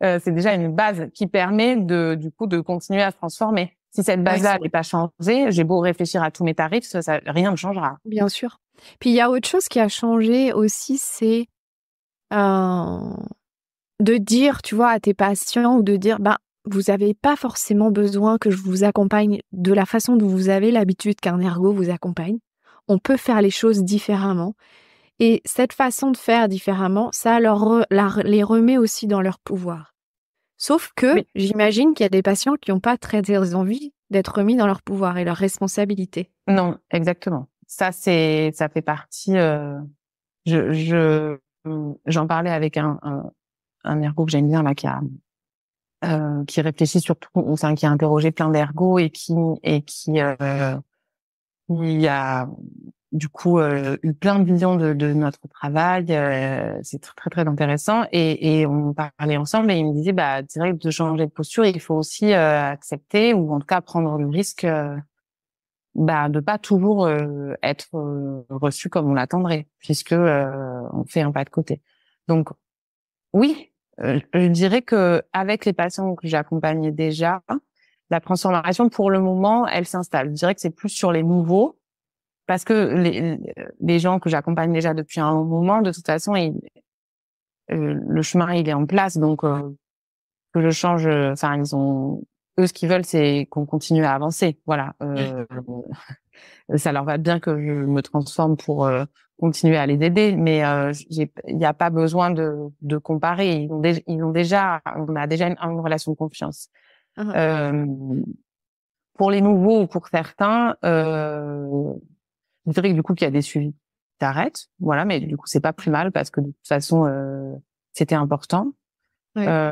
c'est déjà une base qui permet du coup de continuer à se transformer. Si cette base-là n'est pas changée, j'ai beau réfléchir à tous mes tarifs, rien ne changera. Bien sûr. Puis il y a autre chose qui a changé aussi, c'est de dire, tu vois, à tes patients ou de dire, vous n'avez pas forcément besoin que je vous accompagne de la façon dont vous avez l'habitude qu'un ergo vous accompagne. On peut faire les choses différemment. Et cette façon de faire différemment, ça les remet aussi dans leur pouvoir. Sauf que j'imagine qu'il y a des patients qui n'ont pas très envie d'être remis dans leur pouvoir et leur responsabilité. Non, exactement. Ça fait partie. J'en parlais avec un ergo que j'aime bien là qui réfléchit surtout, enfin qui a interrogé plein d'ergos et qui il a du coup eu plein de visions de notre travail. C'est très très intéressant et on parlait ensemble et il me disait c'est vrai que de changer de posture, il faut aussi accepter ou en tout cas prendre le risque de pas toujours être reçu comme on l'attendrait puisque on fait un pas de côté. Donc oui, je dirais que avec les patients que j'accompagnais déjà, la transformation pour le moment, elle s'installe. Je dirais que c'est plus sur les nouveaux parce que les gens que j'accompagne déjà depuis un moment, de toute façon, le chemin il est en place, donc que je change. Enfin, eux ce qu'ils veulent, c'est qu'on continue à avancer. Voilà. Ça leur va bien que je me transforme pour continuer à les aider, mais il n'y a pas besoin de comparer. On a déjà une relation de confiance. Pour les nouveaux ou pour certains, je dirais que du coup qu'il y a des suivis qui s'arrêtent, voilà, mais du coup c'est pas plus mal parce que de toute façon c'était important. Ouais.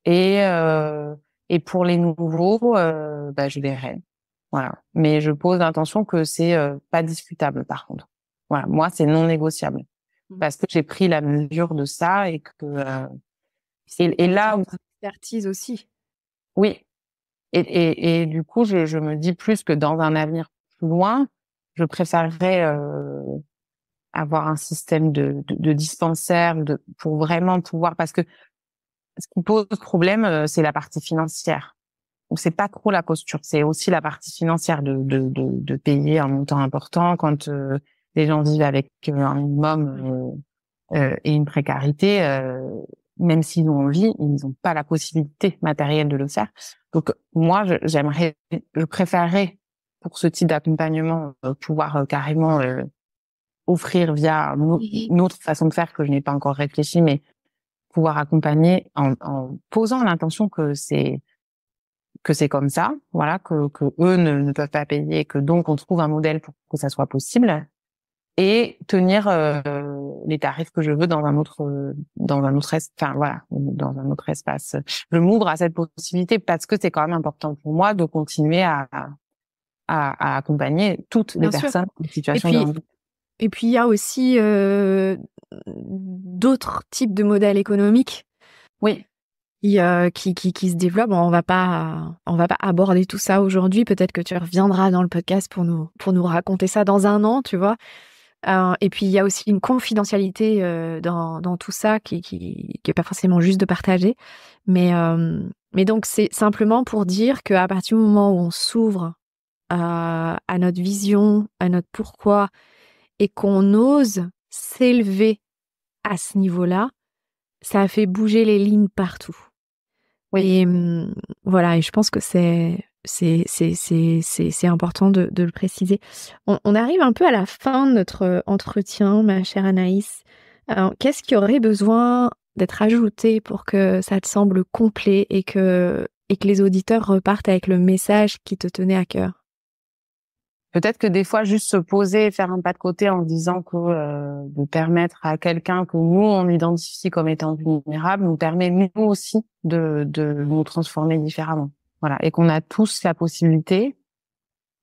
Et pour les nouveaux, je verrai. Voilà. Mais je pose l'intention que c'est pas discutable par contre. Voilà. Moi, c'est non négociable. Parce que j'ai pris la mesure de ça et que et là où expertise aussi. oui. Et du coup, je me dis plus que dans un avenir plus loin, je préférerais avoir un système de dispensaire pour vraiment pouvoir parce que ce qui pose problème, c'est la partie financière. Donc c'est pas trop la posture, c'est aussi la partie financière de payer un montant important quand les gens vivent avec un minimum et une précarité. même s'ils ont envie, ils n'ont pas la possibilité matérielle de le faire. Donc moi, je préférerais pour ce type d'accompagnement pouvoir carrément offrir via une autre façon de faire que je n'ai pas encore réfléchi, mais pouvoir accompagner en posant l'intention que c'est comme ça, voilà, que eux ne peuvent pas payer, et que donc on trouve un modèle pour que ça soit possible, et tenir les tarifs que je veux dans un autre enfin voilà, dans un autre espace. Je m'ouvre à cette possibilité parce que c'est quand même important pour moi de continuer à accompagner toutes les Bien sûr. personnes en situation de handicap. Et puis il y a aussi d'autres types de modèles économiques. Oui. Qui se développent. Bon, on va pas aborder tout ça aujourd'hui. Peut-être que tu reviendras dans le podcast pour nous raconter ça dans un an, tu vois. Et puis il y a aussi une confidentialité dans tout ça qui est pas forcément juste de partager. Mais donc c'est simplement pour dire qu'à partir du moment où on s'ouvre à notre vision, à notre pourquoi, et qu'on ose s'élever à ce niveau-là, ça a fait bouger les lignes partout. Oui. Et voilà, et je pense que c'est important de le préciser. On arrive un peu à la fin de notre entretien, ma chère Anaïs. Alors, qu'est-ce qui aurait besoin d'être ajouté pour que ça te semble complet et que les auditeurs repartent avec le message qui te tenait à cœur? Peut-être que des fois, juste se poser et faire un pas de côté en disant que de permettre à quelqu'un que nous, on identifie comme étant vulnérable, nous permet nous aussi de nous transformer différemment. Voilà. Et qu'on a tous la possibilité,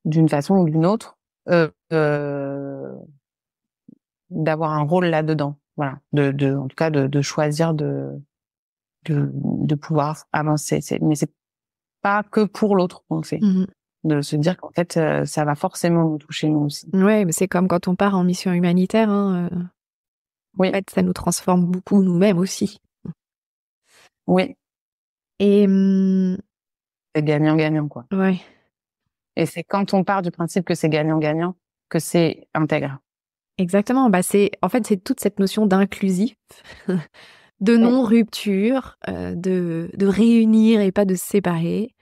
d'une façon ou d'une autre, d'avoir un rôle là-dedans. Voilà. En tout cas, de choisir de pouvoir avancer. Mais c'est pas que pour l'autre qu'on le fait. Mmh. De se dire qu'en fait, ça va forcément nous toucher nous aussi. Ouais, mais c'est comme quand on part en mission humanitaire, hein, Oui. en fait, ça nous transforme beaucoup nous-mêmes aussi. Oui. Et C'est gagnant-gagnant, quoi. ouais. Et c'est quand on part du principe que c'est gagnant-gagnant que c'est intègre. Exactement, bah c'est toute cette notion d'inclusif, de non-rupture, de réunir et pas de séparer.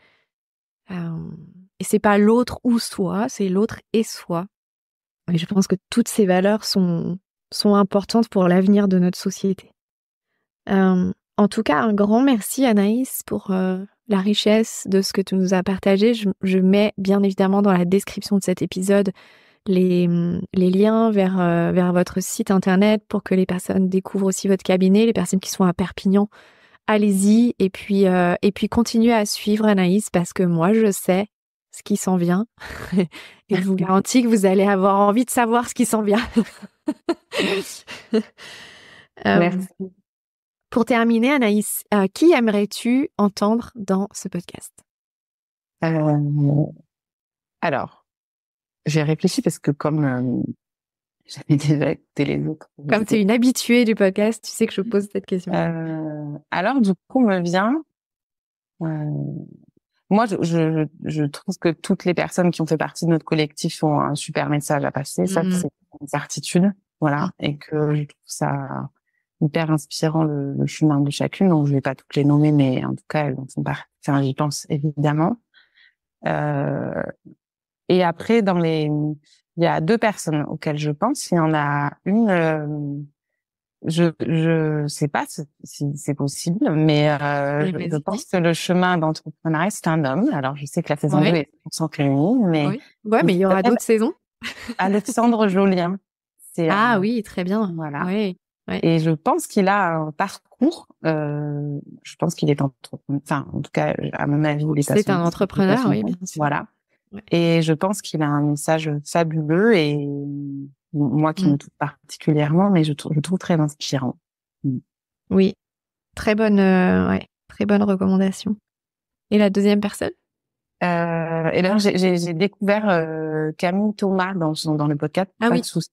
Et c'est pas l'autre ou soi, c'est l'autre et soi. Et je pense que toutes ces valeurs sont importantes pour l'avenir de notre société. En tout cas, un grand merci Anaïs pour la richesse de ce que tu nous as partagé. Je mets bien évidemment dans la description de cet épisode les liens vers votre site internet pour que les personnes découvrent aussi votre cabinet, les personnes qui sont à Perpignan, allez-y et puis continuez à suivre Anaïs parce que moi je sais ce qui s'en vient et je vous garantis que vous allez avoir envie de savoir ce qui s'en vient. Merci. Pour terminer, Anaïs, qui aimerais-tu entendre dans ce podcast? Alors, j'ai réfléchi parce que comme j'avais déjà écouté les autres. Comme tu es une habituée du podcast, tu sais que je pose cette question. Alors, du coup, me vient... moi, je trouve que toutes les personnes qui ont fait partie de notre collectif ont un super message à passer. Ça, c'est une certitude. Voilà. Et que je trouve ça hyper inspirant, le chemin de chacune. Donc, je vais pas toutes les nommer, mais en tout cas, elles en font partie. Enfin, j'y pense évidemment. Et après, il y a deux personnes auxquelles je pense. Il y en a une, je sais pas si c'est possible, mais je pense que le chemin d'entrepreneuriat, c'est un homme. Alors, je sais que la saison 2 est 100% féminine, mais mais il y aura d'autres saisons. Alexandre Jolien. Oui, très bien. Voilà. Oui. Et je pense qu'il a un parcours. Je pense qu'il est entrepreneur. Enfin, en tout cas, à mon avis, c'est un entrepreneur, oui, bien sûr. Voilà. Ouais. Et je pense qu'il a un message fabuleux et moi qui me touche particulièrement, mais je trouve très inspirant. Oui, très bonne recommandation. Et la deuxième personne? Et là, j'ai découvert Camille Thomas dans le podcast. Pas de souci.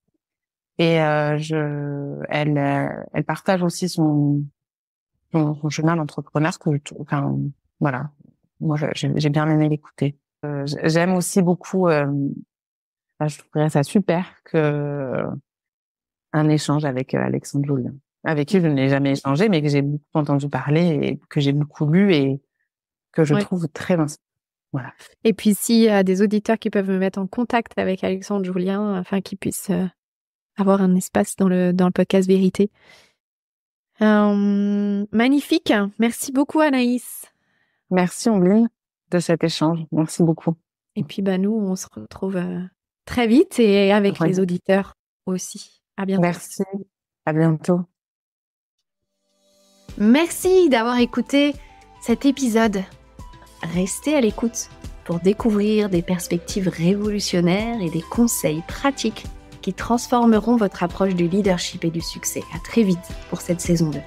Et elle partage aussi son chemin d'entrepreneur que enfin voilà. Moi, j'ai bien aimé l'écouter. J'aime aussi beaucoup. Je trouverais ça super que un échange avec Alexandre Jolien. avec qui je n'ai jamais échangé, mais que j'ai beaucoup entendu parler et que j'ai beaucoup lu et que je trouve très inspirant. Voilà. Et puis, s'il y a des auditeurs qui peuvent me mettre en contact avec Alexandre Julien, afin qu'ils puissent avoir un espace dans le podcast Vérité. Magnifique. Merci beaucoup, Anaïs. Merci, Ombline, de cet échange. Merci beaucoup. Et puis, nous, on se retrouve très vite et avec les auditeurs aussi. À bientôt. Merci. À bientôt. Merci d'avoir écouté cet épisode. Restez à l'écoute pour découvrir des perspectives révolutionnaires et des conseils pratiques qui transformeront votre approche du leadership et du succès. À très vite pour cette saison 2.